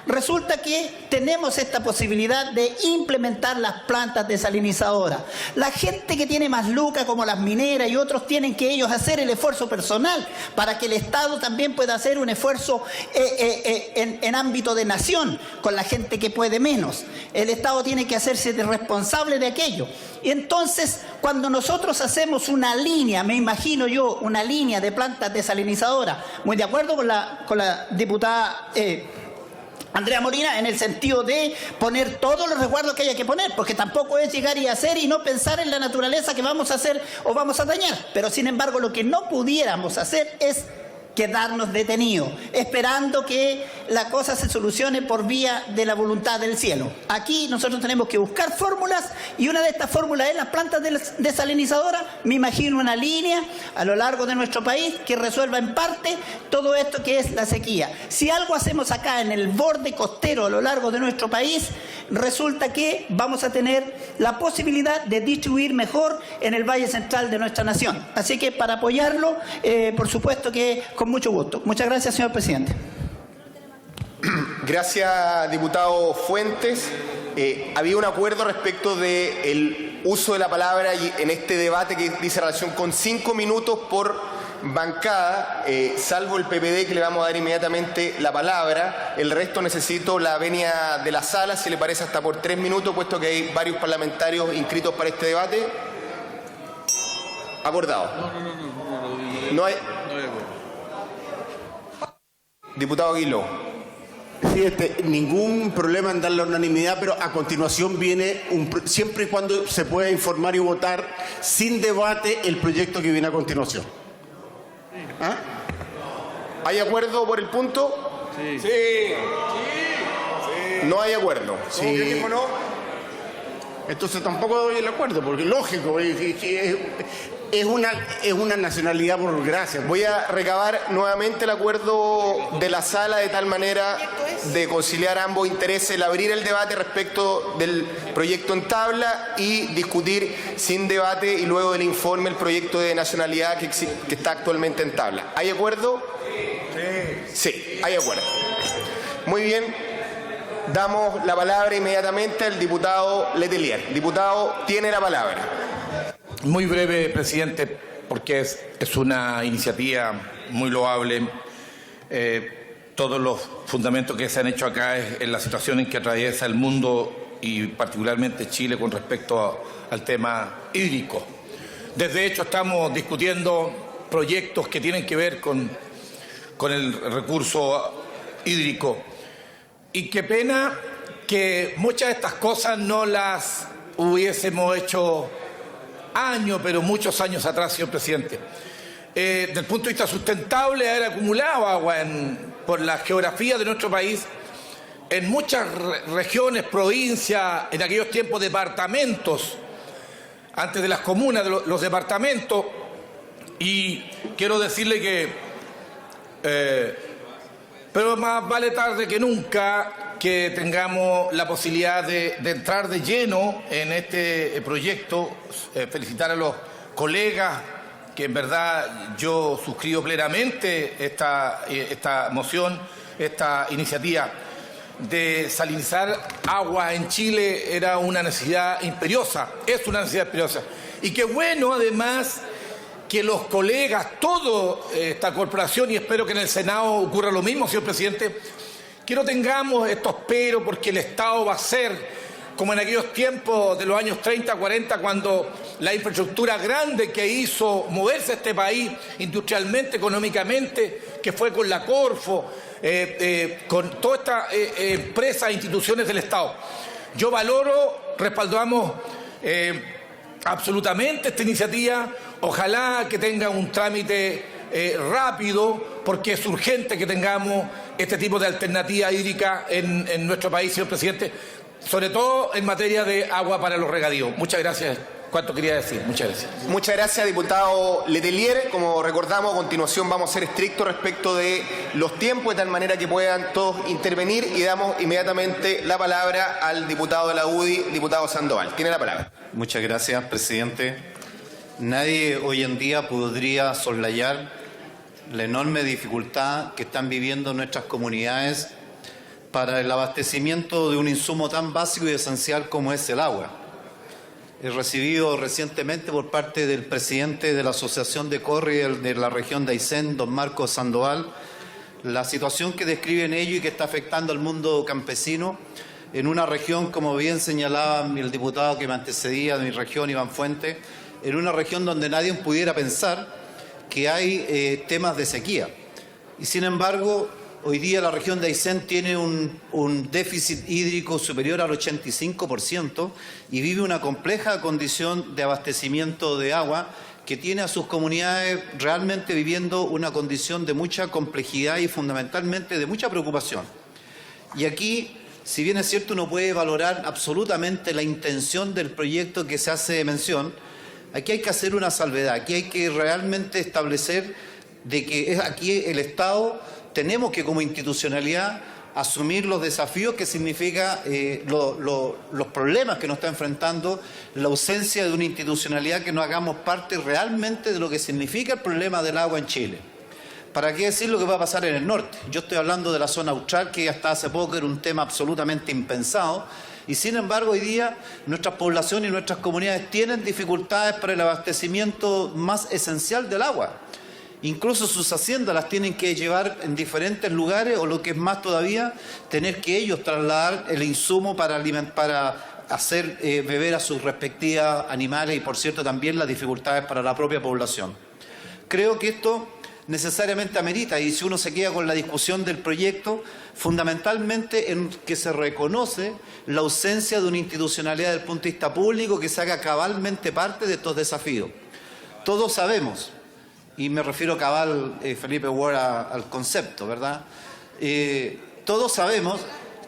resulta que tenemos esta posibilidad de implementar las plantas desalinizadoras. La gente que tiene más lucas, como las mineras y otros, tienen que ellos hacer el esfuerzo personal para que el Estado también pueda hacer un esfuerzo en ámbito de nación con la gente que puede menos. El Estado tiene que hacerse responsable de aquello. Y entonces, cuando nosotros hacemos una línea, me imagino yo, una línea de plantas desalinizadoras, muy de acuerdo con la diputada Andrea Molina, en el sentido de poner todos los resguardos que haya que poner, porque tampoco es llegar y hacer y no pensar en la naturaleza que vamos a hacer o vamos a dañar. Pero sin embargo, lo que no pudiéramos hacer es quedarnos detenidos, esperando que la cosa se solucione por vía de la voluntad del cielo. Aquí nosotros tenemos que buscar fórmulas y una de estas fórmulas es las plantas desalinizadoras. Me imagino una línea a lo largo de nuestro país que resuelva en parte todo esto que es la sequía. Si algo hacemos acá en el borde costero a lo largo de nuestro país, resulta que vamos a tener la posibilidad de distribuir mejor en el Valle Central de nuestra nación. Así que para apoyarlo, por supuesto que con mucho gusto. Muchas gracias, señor presidente. Gracias, diputado Fuentes. Había un acuerdo respecto del uso de la palabra en este debate que dice relación con 5 minutos por bancada, salvo el PPD, que le vamos a dar inmediatamente la palabra. El resto necesito la venia de la sala, si le parece, hasta por 3 minutos, puesto que hay varios parlamentarios inscritos para este debate. Acordado. No hay. Diputado Aguiló. Presidente, ningún problema en dar la unanimidad, pero a continuación viene, siempre y cuando se pueda informar y votar sin debate el proyecto que viene a continuación. ¿Ah? ¿Hay acuerdo por el punto? Sí. No hay acuerdo. ¿Cómo que dijo no? Entonces tampoco doy el acuerdo, porque lógico, es una nacionalidad por gracia. Voy a recabar nuevamente el acuerdo de la sala de tal manera de conciliar ambos intereses, el abrir el debate respecto del proyecto en tabla y discutir sin debate y luego del informe el proyecto de nacionalidad que está actualmente en tabla. ¿Hay acuerdo? Sí, hay acuerdo. Muy bien. Damos la palabra inmediatamente al diputado Letelier. Diputado, tiene la palabra. Muy breve, presidente, porque es una iniciativa muy loable. Todos los fundamentos que se han hecho acá es en la situación en que atraviesa el mundo y particularmente Chile con respecto al tema hídrico. Desde hecho estamos discutiendo proyectos que tienen que ver con el recurso hídrico. Y qué pena que muchas de estas cosas no las hubiésemos hecho años, pero muchos años atrás, señor presidente. Desde el punto de vista sustentable, haber acumulado agua por la geografía de nuestro país, en muchas regiones, provincias, en aquellos tiempos departamentos, antes de las comunas, de los departamentos, y quiero decirle que, pero más vale tarde que nunca, que tengamos la posibilidad de entrar de lleno en este proyecto. Felicitar a los colegas, que en verdad yo suscribo plenamente esta moción, esta iniciativa. Desalinizar agua en Chile era una necesidad imperiosa, es una necesidad imperiosa. Y qué bueno, además, que los colegas, toda esta corporación, y espero que en el Senado ocurra lo mismo, señor presidente, que no tengamos estos peros, porque el Estado va a ser como en aquellos tiempos de los años 30, 40, cuando la infraestructura grande que hizo moverse este país industrialmente, económicamente, que fue con la Corfo, con toda esta empresa e instituciones del Estado. Yo valoro, respaldamos absolutamente esta iniciativa. Ojalá que tenga un trámite rápido, porque es urgente que tengamos este tipo de alternativa hídrica en nuestro país, señor presidente, sobre todo en materia de agua para los regadíos. Muchas gracias. ¿Cuánto quería decir? Muchas gracias. Muchas gracias, diputado Letelier. Como recordamos, a continuación vamos a ser estrictos respecto de los tiempos, de tal manera que puedan todos intervenir, y damos inmediatamente la palabra al diputado de la UDI, diputado Sandoval. Tiene la palabra. Muchas gracias, presidente. Nadie hoy en día podría soslayar la enorme dificultad que están viviendo nuestras comunidades para el abastecimiento de un insumo tan básico y esencial como es el agua. He recibido recientemente por parte del presidente de la Asociación de Corri de la región de Aysén, don Marcos Sandoval, la situación que describen ellos y que está afectando al mundo campesino en una región, como bien señalaba el diputado que me antecedía de mi región, Iván Fuente, en una región donde nadie pudiera pensar que hay temas de sequía. Y sin embargo, hoy día la región de Aysén tiene un déficit hídrico superior al 85% y vive una compleja condición de abastecimiento de agua que tiene a sus comunidades realmente viviendo una condición de mucha complejidad y fundamentalmente de mucha preocupación. Y aquí, si bien es cierto, uno puede valorar absolutamente la intención del proyecto que se hace mención, aquí hay que hacer una salvedad, aquí hay que realmente establecer de que aquí el Estado tenemos que, como institucionalidad, asumir los desafíos que significa los problemas que nos está enfrentando la ausencia de una institucionalidad que nos hagamos parte realmente de lo que significa el problema del agua en Chile. ¿Para qué decir lo que va a pasar en el norte? Yo estoy hablando de la zona austral, que hasta hace poco era un tema absolutamente impensado, y sin embargo hoy día nuestras poblaciones y nuestras comunidades tienen dificultades para el abastecimiento más esencial del agua. Incluso sus haciendas las tienen que llevar en diferentes lugares, o lo que es más todavía, tener que ellos trasladar el insumo para hacer beber a sus respectivas animales, y por cierto también las dificultades para la propia población. Creo que esto necesariamente amerita, y si uno se queda con la discusión del proyecto, fundamentalmente en que se reconoce la ausencia de una institucionalidad del punto de vista público que se haga cabalmente parte de estos desafíos. Todos sabemos, y me refiero cabal, Felipe Ward, al concepto, ¿verdad? Todos sabemos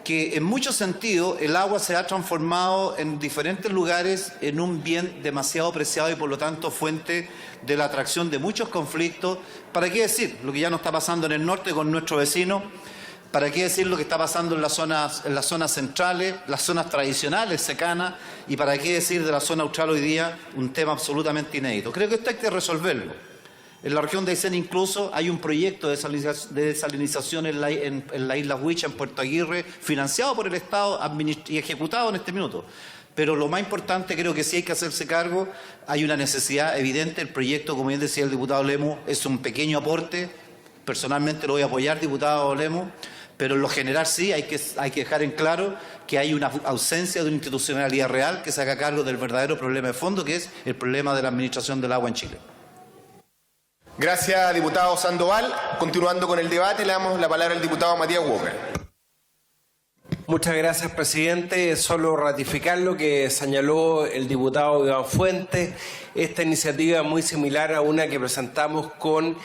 que en muchos sentidos el agua se ha transformado en diferentes lugares en un bien demasiado preciado y por lo tanto fuente de la atracción de muchos conflictos. ¿Para qué decir lo que ya nos está pasando en el norte con nuestro vecino? ¿Para qué decir lo que está pasando en las zonas centrales, las zonas tradicionales, secanas? ¿Y para qué decir de la zona austral hoy día un tema absolutamente inédito? Creo que esto hay que resolverlo. En la región de Aysén incluso hay un proyecto de desalinización en la isla Huicha, en Puerto Aguirre, financiado por el Estado y ejecutado en este minuto. Pero lo más importante, creo que sí hay que hacerse cargo, hay una necesidad evidente. El proyecto, como bien decía el diputado Lemos, es un pequeño aporte. Personalmente lo voy a apoyar, diputado Lemos, pero en lo general sí hay que dejar en claro que hay una ausencia de una institucionalidad real que se haga cargo del verdadero problema de fondo, que es el problema de la administración del agua en Chile. Gracias, diputado Sandoval. Continuando con el debate, le damos la palabra al diputado Matías Walker. Muchas gracias, presidente. Solo ratificar lo que señaló el diputado Iván Fuentes. Esta iniciativa es muy similar a una que presentamos con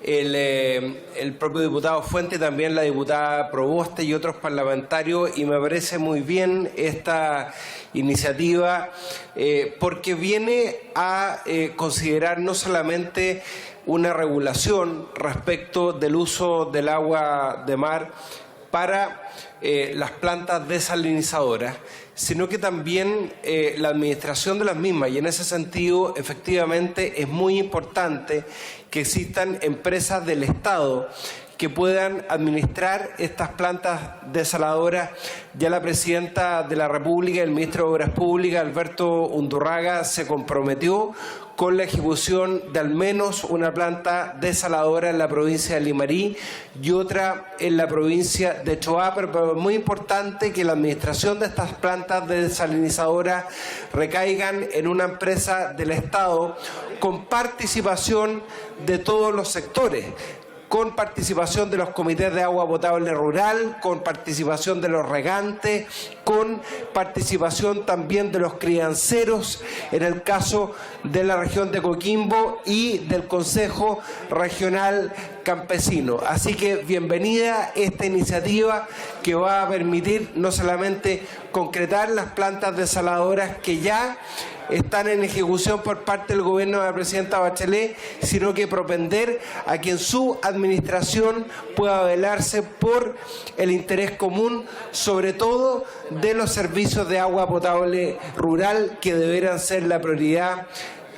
el propio diputado Fuentes, también la diputada Proboste y otros parlamentarios, y me parece muy bien esta iniciativa porque viene a considerar no solamente una regulación respecto del uso del agua de mar para las plantas desalinizadoras, sino que también la administración de las mismas, y en ese sentido efectivamente es muy importante que existan empresas del Estado que puedan administrar estas plantas desaladoras. Ya la presidenta de la República, el ministro de Obras Públicas, Alberto Undurraga, se comprometió con la ejecución de al menos una planta desaladora en la provincia de Limarí y otra en la provincia de Choapa, pero es muy importante que la administración de estas plantas desalinizadoras recaigan en una empresa del Estado con participación de todos los sectores, con participación de los comités de agua potable rural, con participación de los regantes, con participación también de los crianceros, en el caso de la región de Coquimbo y del Consejo Regional Campesino. Así que bienvenida esta iniciativa que va a permitir no solamente concretar las plantas desaladoras que ya están en ejecución por parte del gobierno de la presidenta Bachelet, sino que propender a que en su administración pueda velarse por el interés común, sobre todo de los servicios de agua potable rural, que deberán ser la prioridad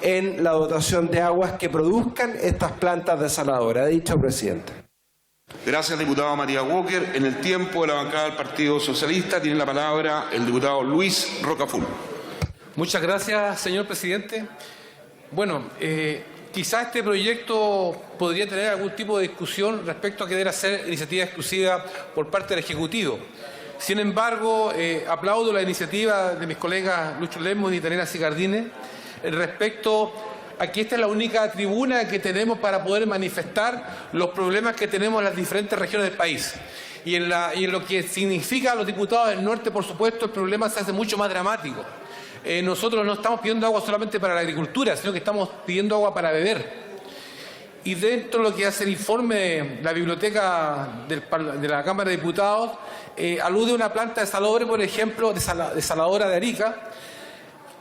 en la dotación de aguas que produzcan estas plantas desaladoras. Dicho presidente. Gracias, diputado María Walker. En el tiempo de la bancada del Partido Socialista tiene la palabra el diputado Luis Rocaful. Muchas gracias, señor presidente. Bueno, quizá este proyecto podría tener algún tipo de discusión respecto a que debe ser iniciativa exclusiva por parte del Ejecutivo. Sin embargo, aplaudo la iniciativa de mis colegas Lucho Lemos y Daniela Cicardini respecto a que esta es la única tribuna que tenemos para poder manifestar los problemas que tenemos en las diferentes regiones del país. Y en lo que significa a los diputados del norte, por supuesto, el problema se hace mucho más dramático. Nosotros no estamos pidiendo agua solamente para la agricultura, sino que estamos pidiendo agua para beber. Y dentro de lo que hace el informe de la biblioteca de la Cámara de Diputados, alude a una planta desaladora, por ejemplo, desaladora de Arica,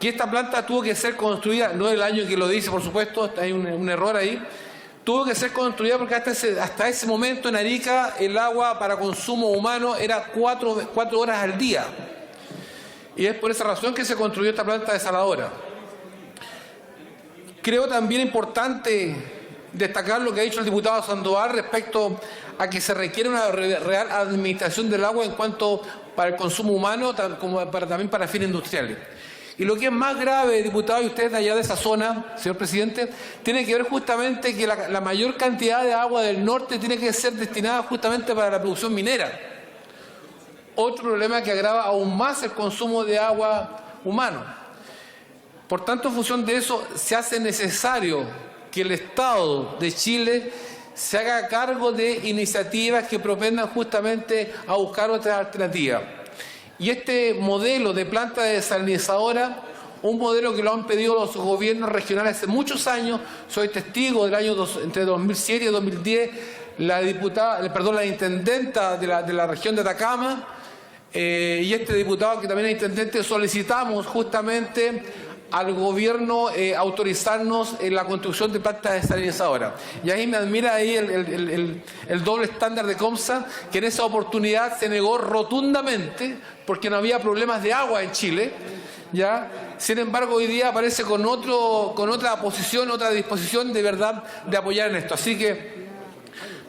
que esta planta tuvo que ser construida, no el año que lo dice, por supuesto, hay un error ahí, tuvo que ser construida porque hasta ese momento en Arica el agua para consumo humano era 4 horas al día. Y es por esa razón que se construyó esta planta desaladora. Creo también importante destacar lo que ha dicho el diputado Sandoval respecto a que se requiere una real administración del agua en cuanto para el consumo humano, como también para fines industriales. Y lo que es más grave, diputado, y ustedes de allá de esa zona, señor presidente, tiene que ver justamente que la mayor cantidad de agua del norte tiene que ser destinada justamente para la producción minera. Otro problema que agrava aún más el consumo de agua humano. Por tanto, en función de eso, se hace necesario que el Estado de Chile se haga cargo de iniciativas que propendan justamente a buscar otras alternativas. Y este modelo de planta desalinizadora, un modelo que lo han pedido los gobiernos regionales hace muchos años, soy testigo del año entre 2007 y 2010, la intendenta de la región de Atacama, y este diputado que también es intendente, solicitamos justamente al gobierno autorizarnos en la construcción de plantas desalinizadoras. Y ahí me admira ahí el doble estándar de Comsa, que en esa oportunidad se negó rotundamente porque no había problemas de agua en Chile, ¿ya? Sin embargo, hoy día aparece con otra posición, otra disposición de verdad de apoyar en esto. Así que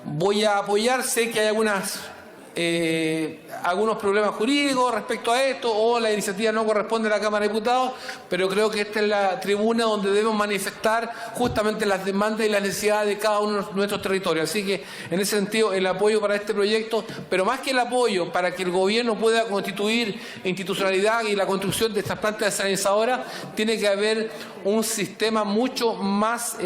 voy a apoyar, sé que hay algunos problemas jurídicos respecto a esto, o la iniciativa no corresponde a la Cámara de Diputados, pero creo que esta es la tribuna donde debemos manifestar justamente las demandas y las necesidades de cada uno de nuestros territorios. Así que, en ese sentido, el apoyo para este proyecto, pero más que el apoyo para que el gobierno pueda constituir institucionalidad y la construcción de estas plantas desalinizadoras, tiene que haber un sistema mucho más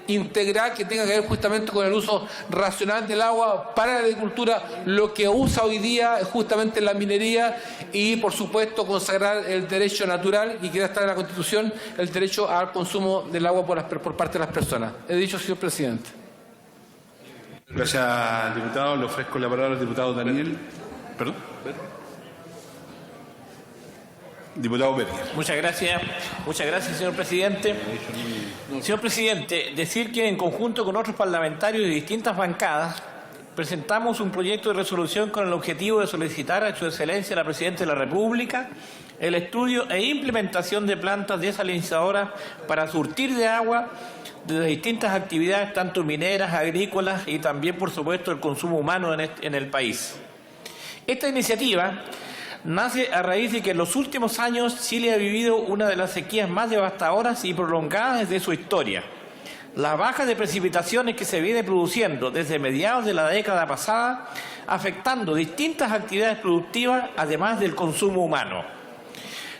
integral que tenga que ver justamente con el uso racional del agua para la agricultura, lo que usa hoy día es justamente la minería y, por supuesto, consagrar el derecho natural, y quiere estar en la Constitución, el derecho al consumo del agua por parte de las personas. He dicho, señor presidente. Gracias, diputado. Le ofrezco la palabra al diputado Daniel. ¿Perdón? Diputado Berger. Muchas gracias, señor presidente. Señor presidente, decir que en conjunto con otros parlamentarios de distintas bancadas presentamos un proyecto de resolución con el objetivo de solicitar a Su Excelencia la Presidenta de la República el estudio e implementación de plantas desalinizadoras para surtir de agua de distintas actividades, tanto mineras, agrícolas y también, por supuesto, el consumo humano en el país. Esta iniciativa nace a raíz de que en los últimos años Chile ha vivido una de las sequías más devastadoras y prolongadas de su historia. Las bajas de precipitaciones que se viene produciendo desde mediados de la década pasada, afectando distintas actividades productivas, además del consumo humano.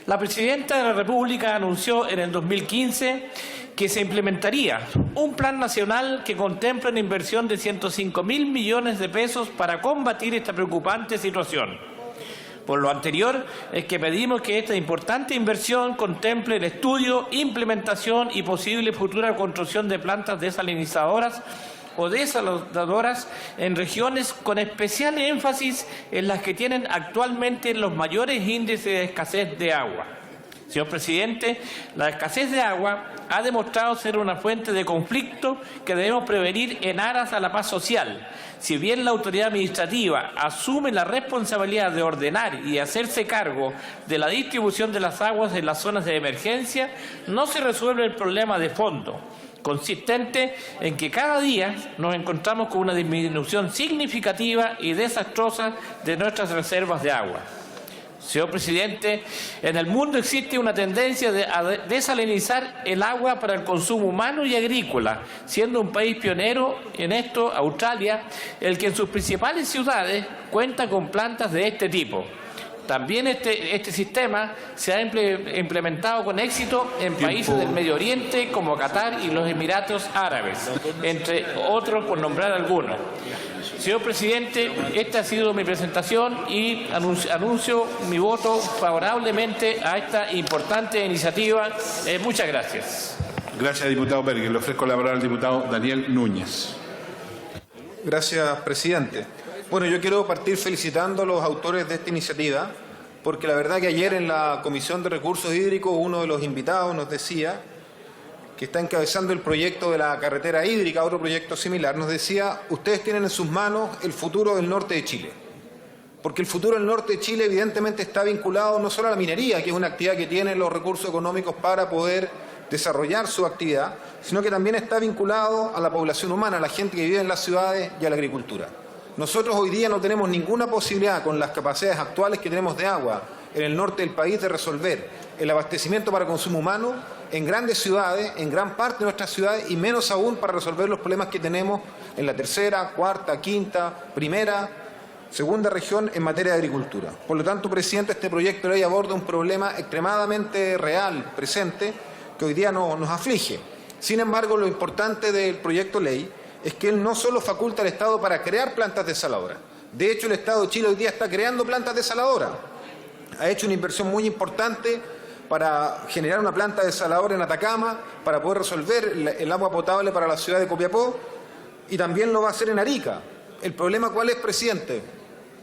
La Presidenta de la República anunció en el 2015 que se implementaría un plan nacional que contempla una inversión de 105.000 millones de pesos para combatir esta preocupante situación. Por lo anterior, es que pedimos que esta importante inversión contemple el estudio, implementación y posible futura construcción de plantas desalinizadoras o desaladoras en regiones con especial énfasis en las que tienen actualmente los mayores índices de escasez de agua. Señor presidente, la escasez de agua ha demostrado ser una fuente de conflicto que debemos prevenir en aras a la paz social. Si bien la autoridad administrativa asume la responsabilidad de ordenar y hacerse cargo de la distribución de las aguas en las zonas de emergencia, no se resuelve el problema de fondo, consistente en que cada día nos encontramos con una disminución significativa y desastrosa de nuestras reservas de agua. Señor presidente, en el mundo existe una tendencia a desalinizar el agua para el consumo humano y agrícola, siendo un país pionero en esto, Australia, el que en sus principales ciudades cuenta con plantas de este tipo. También este sistema se ha implementado con éxito en países del Medio Oriente como Qatar y los Emiratos Árabes, entre otros, por nombrar algunos. Señor presidente, esta ha sido mi presentación y anuncio mi voto favorablemente a esta importante iniciativa. Muchas gracias. Gracias, diputado Berger. Le ofrezco la palabra al diputado Daniel Núñez. Gracias, presidente. Bueno, yo quiero partir felicitando a los autores de esta iniciativa, porque la verdad que ayer en la Comisión de Recursos Hídricos uno de los invitados nos decía, que está encabezando el proyecto de la carretera hídrica, otro proyecto similar, nos decía, ustedes tienen en sus manos el futuro del norte de Chile. Porque el futuro del norte de Chile evidentemente está vinculado no solo a la minería, que es una actividad que tiene los recursos económicos para poder desarrollar su actividad, sino que también está vinculado a la población humana, a la gente que vive en las ciudades y a la agricultura. Nosotros hoy día no tenemos ninguna posibilidad, con las capacidades actuales que tenemos de agua en el norte del país, de resolver el abastecimiento para consumo humano en grandes ciudades, en gran parte de nuestras ciudades, y menos aún para resolver los problemas que tenemos en la tercera, cuarta, quinta, primera, segunda región en materia de agricultura. Por lo tanto, presidente, este proyecto de ley aborda un problema extremadamente real, presente, que hoy día nos aflige. Sin embargo, lo importante del proyecto de ley es que él no solo faculta al Estado para crear plantas desaladoras. De hecho, el Estado de Chile hoy día está creando plantas desaladoras. Ha hecho una inversión muy importante para generar una planta desaladora en Atacama, para poder resolver el agua potable para la ciudad de Copiapó, y también lo va a hacer en Arica. El problema, ¿cuál es, presidente?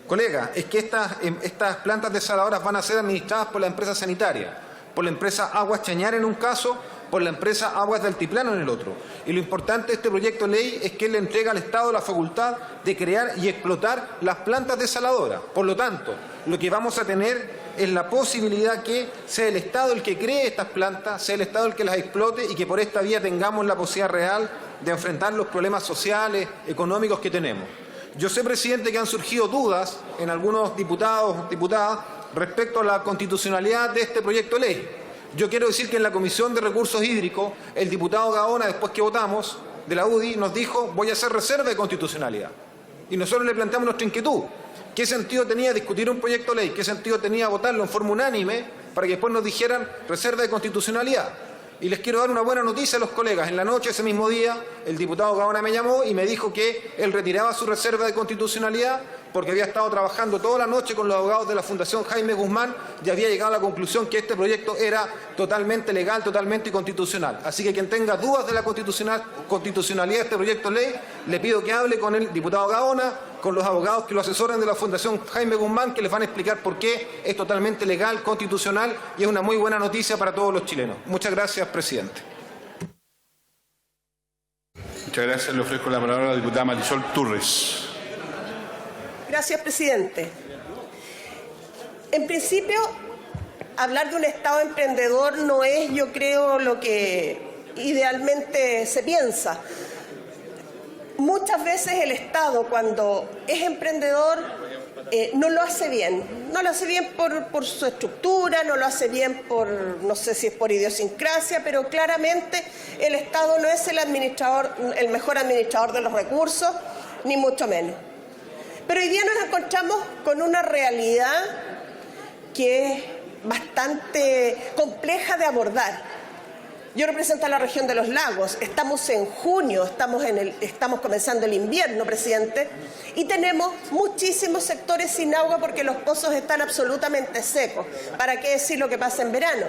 Colega, es que estas plantas desaladoras van a ser administradas por la empresa sanitaria, por la empresa Aguas Chañar en un caso, por la empresa Aguas de Altiplano en el otro. Y lo importante de este proyecto de ley es que le entrega al Estado la facultad de crear y explotar las plantas desaladoras. Por lo tanto, lo que vamos a tener es la posibilidad que sea el Estado el que cree estas plantas, sea el Estado el que las explote, y que por esta vía tengamos la posibilidad real de enfrentar los problemas sociales, económicos que tenemos. Yo sé, presidente, que han surgido dudas en algunos diputados, diputadas, respecto a la constitucionalidad de este proyecto de ley. Yo quiero decir que en la Comisión de Recursos Hídricos, el diputado Gaona, después que votamos, de la UDI, nos dijo, voy a hacer reserva de constitucionalidad. Y nosotros le planteamos nuestra inquietud. ¿Qué sentido tenía discutir un proyecto de ley? ¿Qué sentido tenía votarlo en forma unánime para que después nos dijeran reserva de constitucionalidad? Y les quiero dar una buena noticia a los colegas. En la noche, ese mismo día, el diputado Gaona me llamó y me dijo que él retiraba su reserva de constitucionalidad porque había estado trabajando toda la noche con los abogados de la Fundación Jaime Guzmán y había llegado a la conclusión que este proyecto era totalmente legal, totalmente constitucional. Así que quien tenga dudas de la constitucionalidad de este proyecto de ley, le pido que hable con el diputado Gaona, con los abogados que lo asesoran de la Fundación Jaime Guzmán, que les van a explicar por qué es totalmente legal, constitucional y es una muy buena noticia para todos los chilenos. Muchas gracias, presidente. Muchas gracias. Le ofrezco la palabra a la diputada Marisol Turres. Gracias, presidente. En principio, hablar de un Estado emprendedor no es, yo creo, lo que idealmente se piensa. Muchas veces el Estado, cuando es emprendedor, no lo hace bien. No lo hace bien por su estructura, no lo hace bien por, no sé si es por idiosincrasia, pero claramente el Estado no es el mejor administrador de los recursos, ni mucho menos. Pero hoy día nos encontramos con una realidad que es bastante compleja de abordar. Yo represento a la región de los lagos, estamos en junio, estamos comenzando el invierno, presidente, y tenemos muchísimos sectores sin agua porque los pozos están absolutamente secos. ¿Para qué decir lo que pasa en verano?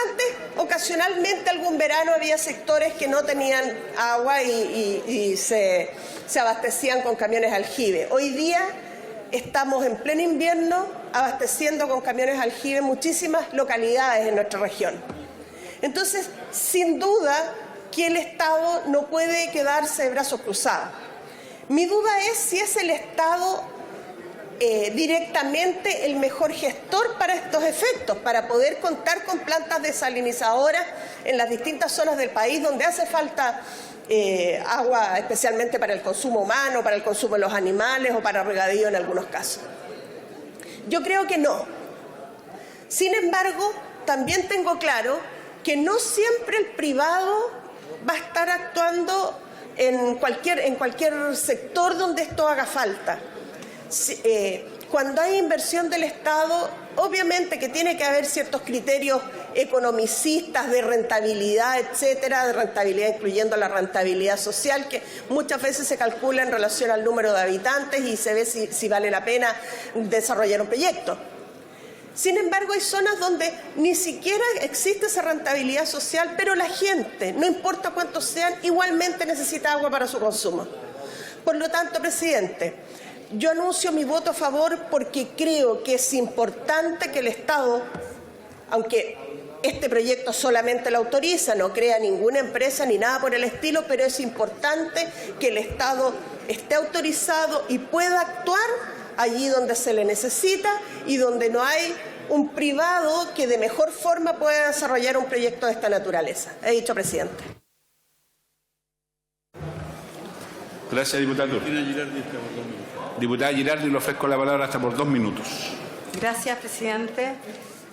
Antes, ocasionalmente, algún verano había sectores que no tenían agua y se abastecían con camiones aljibe. Hoy día estamos en pleno invierno abasteciendo con camiones aljibe muchísimas localidades en nuestra región. Entonces, sin duda que el Estado no puede quedarse de brazos cruzados. Mi duda es si es el Estado directamente el mejor gestor para estos efectos, para poder contar con plantas desalinizadoras en las distintas zonas del país donde hace falta agua, especialmente para el consumo humano, para el consumo de los animales o para regadío en algunos casos. Yo creo que no. Sin embargo, también tengo claro que no siempre el privado va a estar actuando en cualquier sector donde esto haga falta. Cuando hay inversión del Estado, obviamente que tiene que haber ciertos criterios economicistas de rentabilidad, etcétera, de rentabilidad incluyendo la rentabilidad social, que muchas veces se calcula en relación al número de habitantes y se ve si vale la pena desarrollar un proyecto. Sin embargo, hay zonas donde ni siquiera existe esa rentabilidad social, pero la gente, no importa cuántos sean, igualmente necesita agua para su consumo. Por lo tanto, presidente, yo anuncio mi voto a favor porque creo que es importante que el Estado, aunque este proyecto solamente lo autoriza, no crea ninguna empresa ni nada por el estilo, pero es importante que el Estado esté autorizado y pueda actuar allí donde se le necesita y donde no hay un privado que de mejor forma pueda desarrollar un proyecto de esta naturaleza. He dicho, presidente. Gracias, diputada. Diputada Girardi, le ofrezco la palabra hasta por 2 minutos. Gracias, presidente.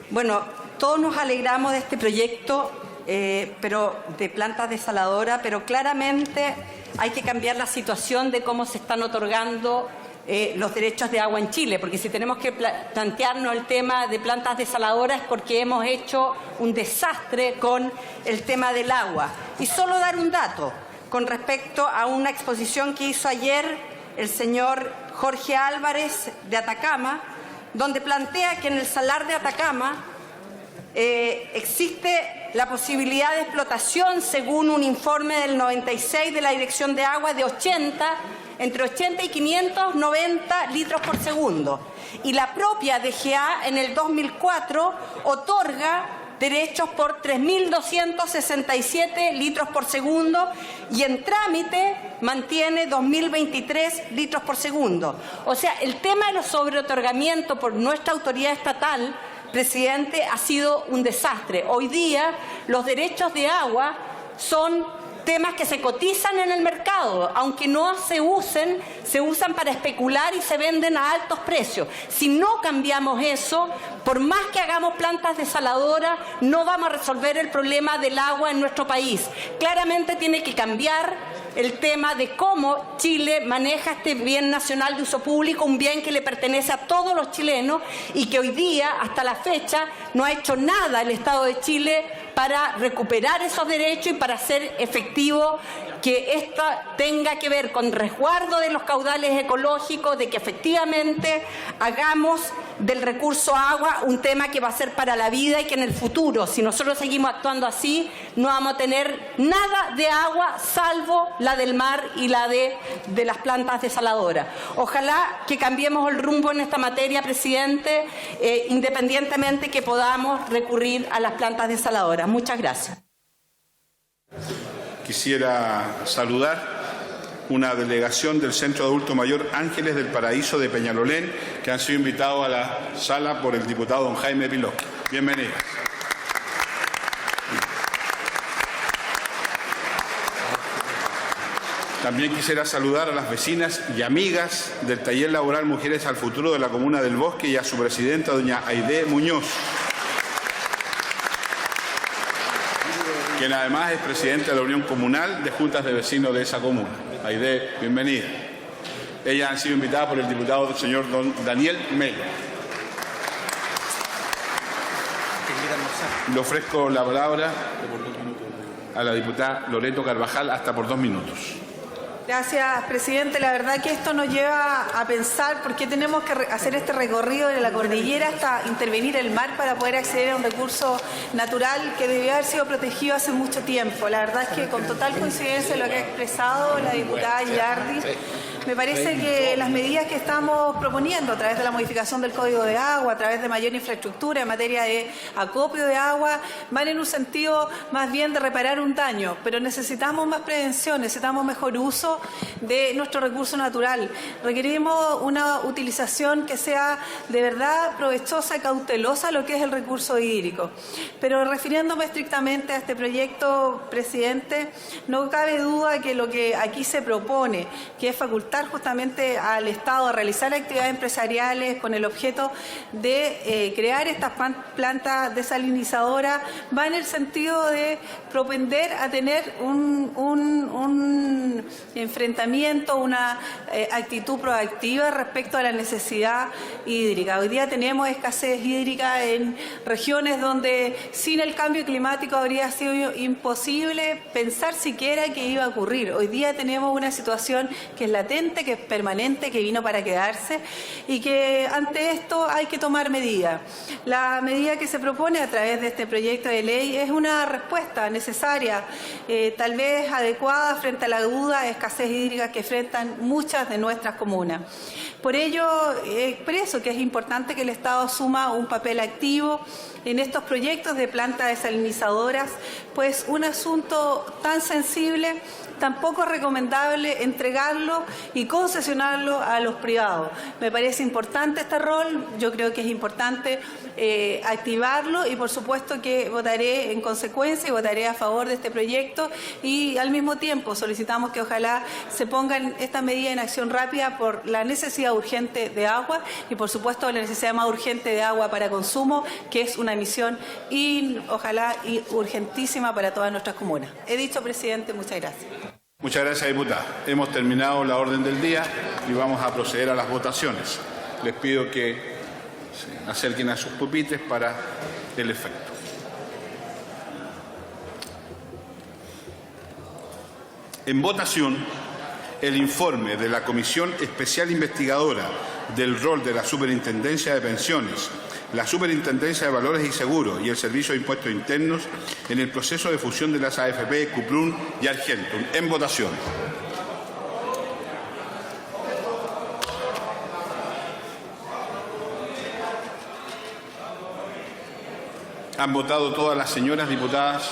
Bueno, todos nos alegramos de este proyecto, pero de plantas desaladoras, pero claramente hay que cambiar la situación de cómo se están otorgando los derechos de agua en Chile, porque si tenemos que plantearnos el tema de plantas desaladoras es porque hemos hecho un desastre con el tema del agua. Y solo dar un dato con respecto a una exposición que hizo ayer el señor Jorge Álvarez de Atacama, donde plantea que en el Salar de Atacama existe la posibilidad de explotación, según un informe del 96 de la Dirección de Agua, de entre 80 y 590 litros por segundo. Y la propia DGA en el 2004 otorga derechos por 3.267 litros por segundo y en trámite mantiene 2.023 litros por segundo. O sea, el tema de los sobreotorgamientos por nuestra autoridad estatal, presidente, ha sido un desastre. Hoy día los derechos de agua son temas que se cotizan en el mercado, aunque no se usan para especular y se venden a altos precios. Si no cambiamos eso, por más que hagamos plantas desaladoras, no vamos a resolver el problema del agua en nuestro país. Claramente tiene que cambiar el tema de cómo Chile maneja este bien nacional de uso público, un bien que le pertenece a todos los chilenos y que hoy día, hasta la fecha, no ha hecho nada el Estado de Chile para recuperar esos derechos y para hacer efectivo que esto tenga que ver con resguardo de los caudales ecológicos, de que efectivamente hagamos del recurso agua un tema que va a ser para la vida y que en el futuro, si nosotros seguimos actuando así, no vamos a tener nada de agua salvo la del mar y la de las plantas desaladoras. Ojalá que cambiemos el rumbo en esta materia, presidente, independientemente que podamos recurrir a las plantas desaladoras. Muchas gracias. Quisiera saludar una delegación del Centro de Adulto Mayor Ángeles del Paraíso de Peñalolén, que han sido invitados a la sala por el diputado don Jaime Piló. Bienvenidos. También quisiera saludar a las vecinas y amigas del Taller Laboral Mujeres al Futuro de la Comuna del Bosque y a su presidenta, doña Aide Muñoz, quien además es presidenta de la Unión Comunal de Juntas de Vecinos de esa comuna. Aide, bienvenida. Ellas han sido invitadas por el diputado del señor don Daniel Melo. Le ofrezco la palabra a la diputada Loreto Carvajal hasta por 2 minutos. Gracias, presidente. La verdad que esto nos lleva a pensar por qué tenemos que hacer este recorrido de la cordillera hasta intervenir el mar para poder acceder a un recurso natural que debió haber sido protegido hace mucho tiempo. La verdad es que con total coincidencia lo que ha expresado la diputada Yardi, me parece que las medidas que estamos proponiendo a través de la modificación del Código de Agua, a través de mayor infraestructura en materia de acopio de agua, van en un sentido más bien de reparar un daño, pero necesitamos más prevención, necesitamos mejor uso de nuestro recurso natural. Requerimos una utilización que sea de verdad provechosa y cautelosa a lo que es el recurso hídrico. Pero refiriéndome estrictamente a este proyecto, presidente, no cabe duda que lo que aquí se propone, que es facultar justamente al Estado a realizar actividades empresariales con el objeto de crear estas plantas desalinizadoras, va en el sentido de propender a tener un enfrentamiento, una actitud proactiva respecto a la necesidad hídrica. Hoy día tenemos escasez hídrica en regiones donde sin el cambio climático habría sido imposible pensar siquiera que iba a ocurrir. Hoy día tenemos una situación que es latente, que es permanente, que vino para quedarse y que ante esto hay que tomar medidas. La medida que se propone a través de este proyecto de ley es una respuesta necesaria, tal vez adecuada frente a la aguda escasez hídrica que enfrentan muchas de nuestras comunas. Por ello, expreso que es importante que el Estado asuma un papel activo en estos proyectos de plantas desalinizadoras, pues un asunto tan sensible tampoco es recomendable entregarlo y concesionarlo a los privados. Me parece importante este rol, yo creo que es importante activarlo y por supuesto que votaré en consecuencia y votaré a favor de este proyecto y al mismo tiempo solicitamos que ojalá se pongan estas medidas en acción rápida por la necesidad urgente de agua y por supuesto la necesidad más urgente de agua para consumo, que es una misión ojalá urgentísima para todas nuestras comunas. He dicho, presidente, muchas gracias. Muchas gracias, diputada. Hemos terminado la orden del día y vamos a proceder a las votaciones. Les pido que se acerquen a sus pupitres para el efecto. En votación, el informe de la Comisión Especial Investigadora del rol de la Superintendencia de Pensiones, la Superintendencia de Valores y Seguros y el Servicio de Impuestos Internos en el proceso de fusión de las AFP, Cuplum y Argentum. En votación. ¿Han votado todas las señoras diputadas?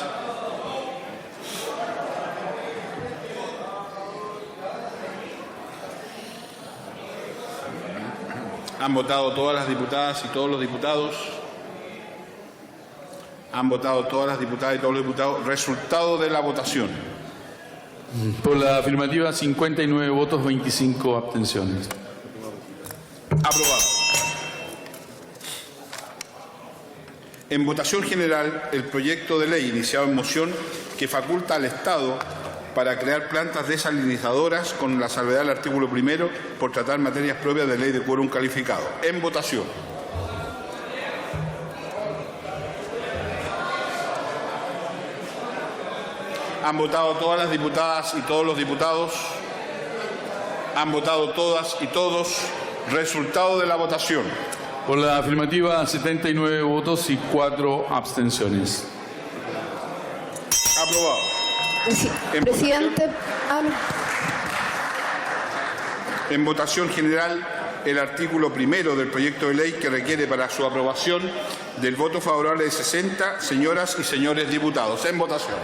¿Han votado todas las diputadas y todos los diputados? ¿Han votado todas las diputadas y todos los diputados? Resultado de la votación. Por la afirmativa, 59 votos, 25 abstenciones. Aprobado. En votación general, el proyecto de ley iniciado en moción que faculta al Estado para crear plantas desalinizadoras con la salvedad del artículo 1 por tratar materias propias de ley de quórum calificado. En votación. ¿Han votado todas las diputadas y todos los diputados? ¿Han votado todas y todos? Resultado de la votación. Por la afirmativa, 79 votos y 4 abstenciones. Aprobado. Presidente. En votación general, el artículo primero del proyecto de ley que requiere para su aprobación del voto favorable de 60 señoras y señores diputados. En votación.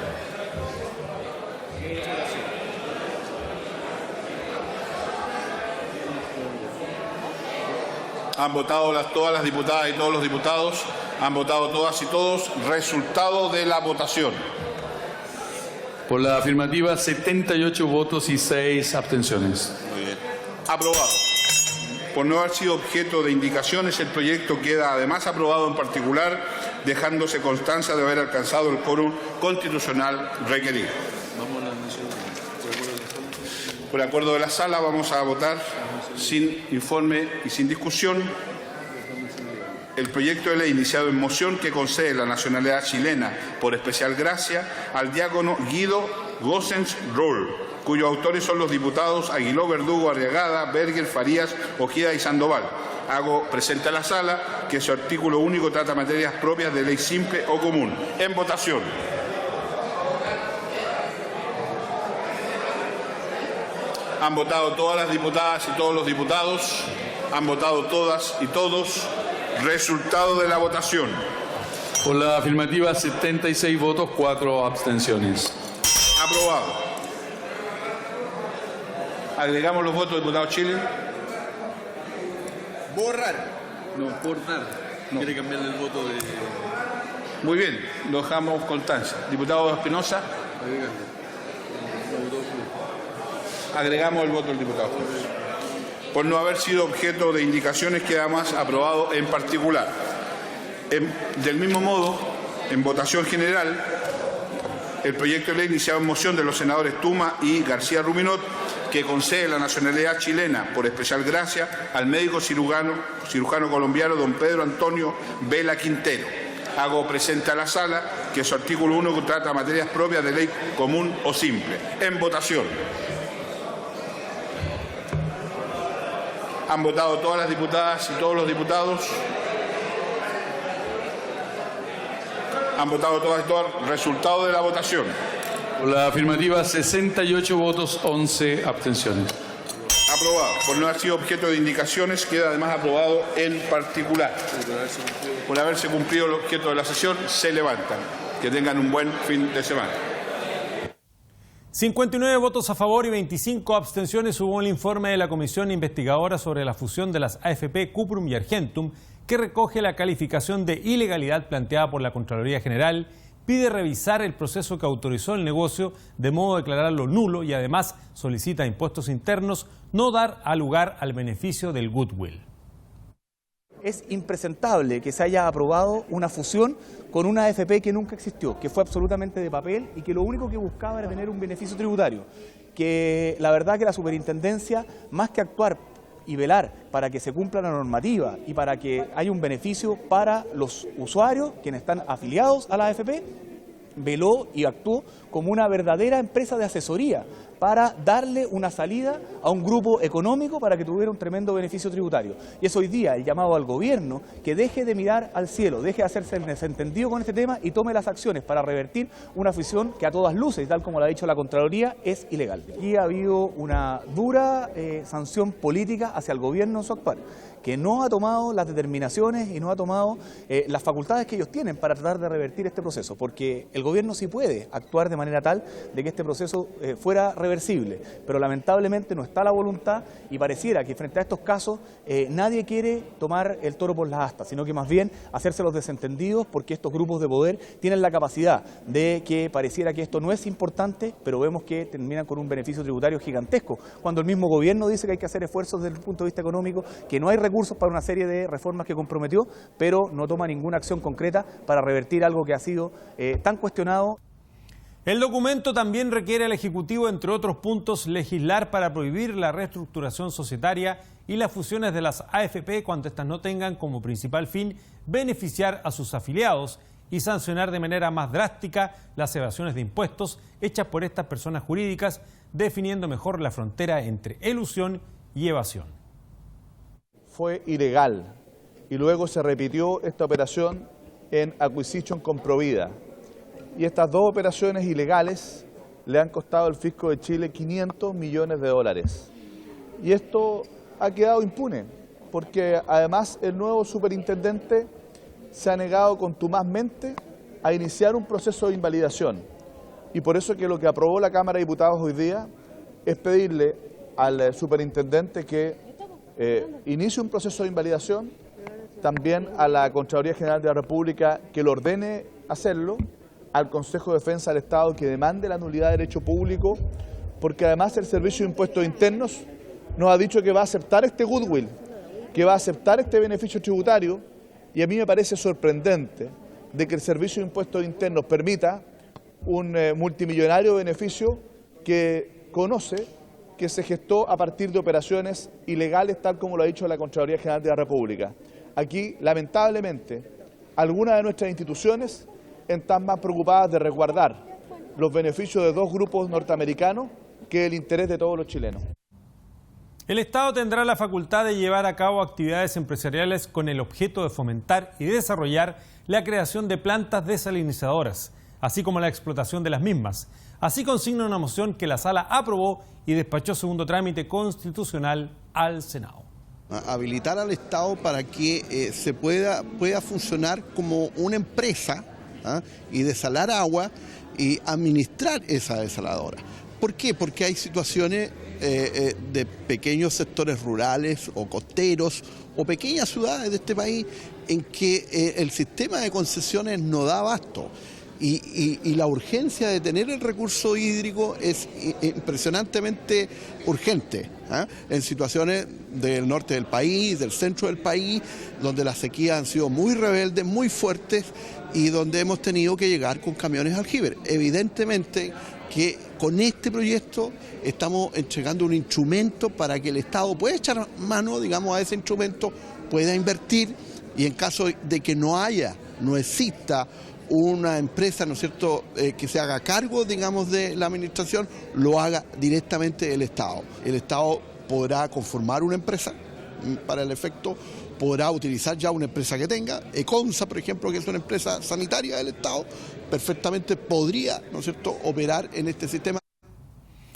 Han votado todas las diputadas y todos los diputados. Han votado todas y todos. Resultado de la votación. Por la afirmativa, 78 votos y 6 abstenciones. Muy bien. Aprobado. Por no haber sido objeto de indicaciones, el proyecto queda además aprobado en particular, dejándose constancia de haber alcanzado el quórum constitucional requerido. Por acuerdo de la sala, vamos a votar sin informe y sin discusión el proyecto de ley iniciado en moción que concede la nacionalidad chilena por especial gracia al diácono Guido Gossens Roll, cuyos autores son los diputados Aguiló, Verdugo, Arriagada, Berger, Farías, Ojeda y Sandoval. Hago presente a la sala que su artículo único trata materias propias de ley simple o común. En votación. Han votado todas las diputadas y todos los diputados. Han votado todas y todos. Resultado de la votación. Por la afirmativa, 76 votos, 4 abstenciones. Aprobado. Agregamos los votos del diputado Chile. Borrar. No, borrar. No. Quiere cambiar el voto de... Muy bien, lo dejamos constancia. Diputado Espinosa. Agregamos el voto del diputado Espinosa. Por no haber sido objeto de indicaciones, queda más aprobado en particular. Del mismo modo, en votación general, el proyecto de ley iniciado en moción de los senadores Tuma y García Ruminot, que concede la nacionalidad chilena por especial gracia al médico cirujano colombiano don Pedro Antonio Vela Quintero. Hago presente a la sala que su artículo 1 trata materias propias de ley común o simple. En votación. Han votado todas las diputadas y todos los diputados. Han votado todas y todos. Resultado de la votación. Por la afirmativa, 68 votos, 11 abstenciones. Aprobado. Por no haber sido objeto de indicaciones, queda además aprobado en particular. Por haberse cumplido el objeto de la sesión, se levantan. Que tengan un buen fin de semana. 59 votos a favor y 25 abstenciones según el informe de la Comisión Investigadora sobre la fusión de las AFP, Cuprum y Argentum, que recoge la calificación de ilegalidad planteada por la Contraloría General, pide revisar el proceso que autorizó el negocio de modo de declararlo nulo y además solicita a Impuestos Internos no dar lugar al beneficio del goodwill. Es impresentable que se haya aprobado una fusión con una AFP que nunca existió, que fue absolutamente de papel y que lo único que buscaba era tener un beneficio tributario. Que la verdad que la superintendencia, más que actuar y velar para que se cumpla la normativa y para que haya un beneficio para los usuarios, quienes están afiliados a la AFP, veló y actuó como una verdadera empresa de asesoría para darle una salida a un grupo económico para que tuviera un tremendo beneficio tributario. Y es hoy día el llamado al gobierno que deje de mirar al cielo, deje de hacerse el desentendido con este tema y tome las acciones para revertir una fusión que a todas luces, tal como lo ha dicho la Contraloría, es ilegal. Aquí ha habido una dura sanción política hacia el gobierno en su actuar, que no ha tomado las determinaciones y no ha tomado las facultades que ellos tienen para tratar de revertir este proceso, porque el gobierno sí puede actuar de manera tal de que este proceso fuera reversible, pero lamentablemente no está la voluntad y pareciera que frente a estos casos nadie quiere tomar el toro por las astas, sino que más bien hacerse los desentendidos porque estos grupos de poder tienen la capacidad de que pareciera que esto no es importante, pero vemos que terminan con un beneficio tributario gigantesco, cuando el mismo gobierno dice que hay que hacer esfuerzos desde el punto de vista económico, que no hay recursos para una serie de reformas que comprometió, pero no toma ninguna acción concreta para revertir algo que ha sido tan cuestionado. El documento también requiere al Ejecutivo, entre otros puntos, legislar para prohibir la reestructuración societaria y las fusiones de las AFP cuando éstas no tengan como principal fin beneficiar a sus afiliados y sancionar de manera más drástica las evasiones de impuestos hechas por estas personas jurídicas, definiendo mejor la frontera entre elusión y evasión. Fue ilegal y luego se repitió esta operación en Acquisition con Provida. Y estas dos operaciones ilegales le han costado al fisco de Chile 500 millones de dólares. Y esto ha quedado impune, porque además el nuevo superintendente se ha negado contumazmente a iniciar un proceso de invalidación. Y por eso que lo que aprobó la Cámara de Diputados hoy día es pedirle al superintendente que inicie un proceso de invalidación, también a la Contraloría General de la República que lo ordene hacerlo, al Consejo de Defensa del Estado que demande la nulidad de derecho público, porque además el Servicio de Impuestos Internos nos ha dicho que va a aceptar este goodwill, que va a aceptar este beneficio tributario, y a mí me parece sorprendente de que el Servicio de Impuestos Internos permita un multimillonario beneficio que conoce que se gestó a partir de operaciones ilegales, tal como lo ha dicho la Contraloría General de la República. Aquí, lamentablemente, algunas de nuestras instituciones están más preocupadas de resguardar los beneficios de dos grupos norteamericanos que el interés de todos los chilenos. El Estado tendrá la facultad de llevar a cabo actividades empresariales con el objeto de fomentar y desarrollar la creación de plantas desalinizadoras, así como la explotación de las mismas. Así consigna una moción que la Sala aprobó y despachó segundo trámite constitucional al Senado. Habilitar al Estado para que se pueda funcionar como una empresa y desalar agua y administrar esa desaladora. ¿Por qué? Porque hay situaciones de pequeños sectores rurales o costeros o pequeñas ciudades de este país en que el sistema de concesiones no da abasto. Y la urgencia de tener el recurso hídrico es impresionantemente urgente, en situaciones del norte del país, del centro del país, donde las sequías han sido muy rebeldes, muy fuertes y donde hemos tenido que llegar con camiones aljibe. Evidentemente que con este proyecto estamos entregando un instrumento para que el Estado pueda echar mano, digamos, a ese instrumento, pueda invertir y en caso de que no exista una empresa, ¿no es cierto?, que se haga cargo, digamos, de la administración, lo haga directamente el Estado. El Estado podrá conformar una empresa para el efecto, podrá utilizar ya una empresa que tenga. Econsa, por ejemplo, que es una empresa sanitaria del Estado, perfectamente podría, ¿no es cierto?, operar en este sistema.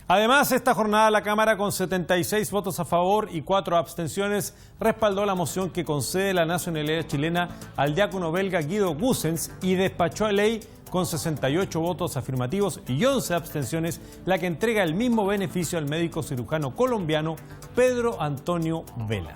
Además, esta jornada la Cámara, con 76 votos a favor y 4 abstenciones, respaldó la moción que concede la nacionalidad chilena al diácono belga Guido Goossens y despachó a ley con 68 votos afirmativos y 11 abstenciones, la que entrega el mismo beneficio al médico cirujano colombiano Pedro Antonio Vela.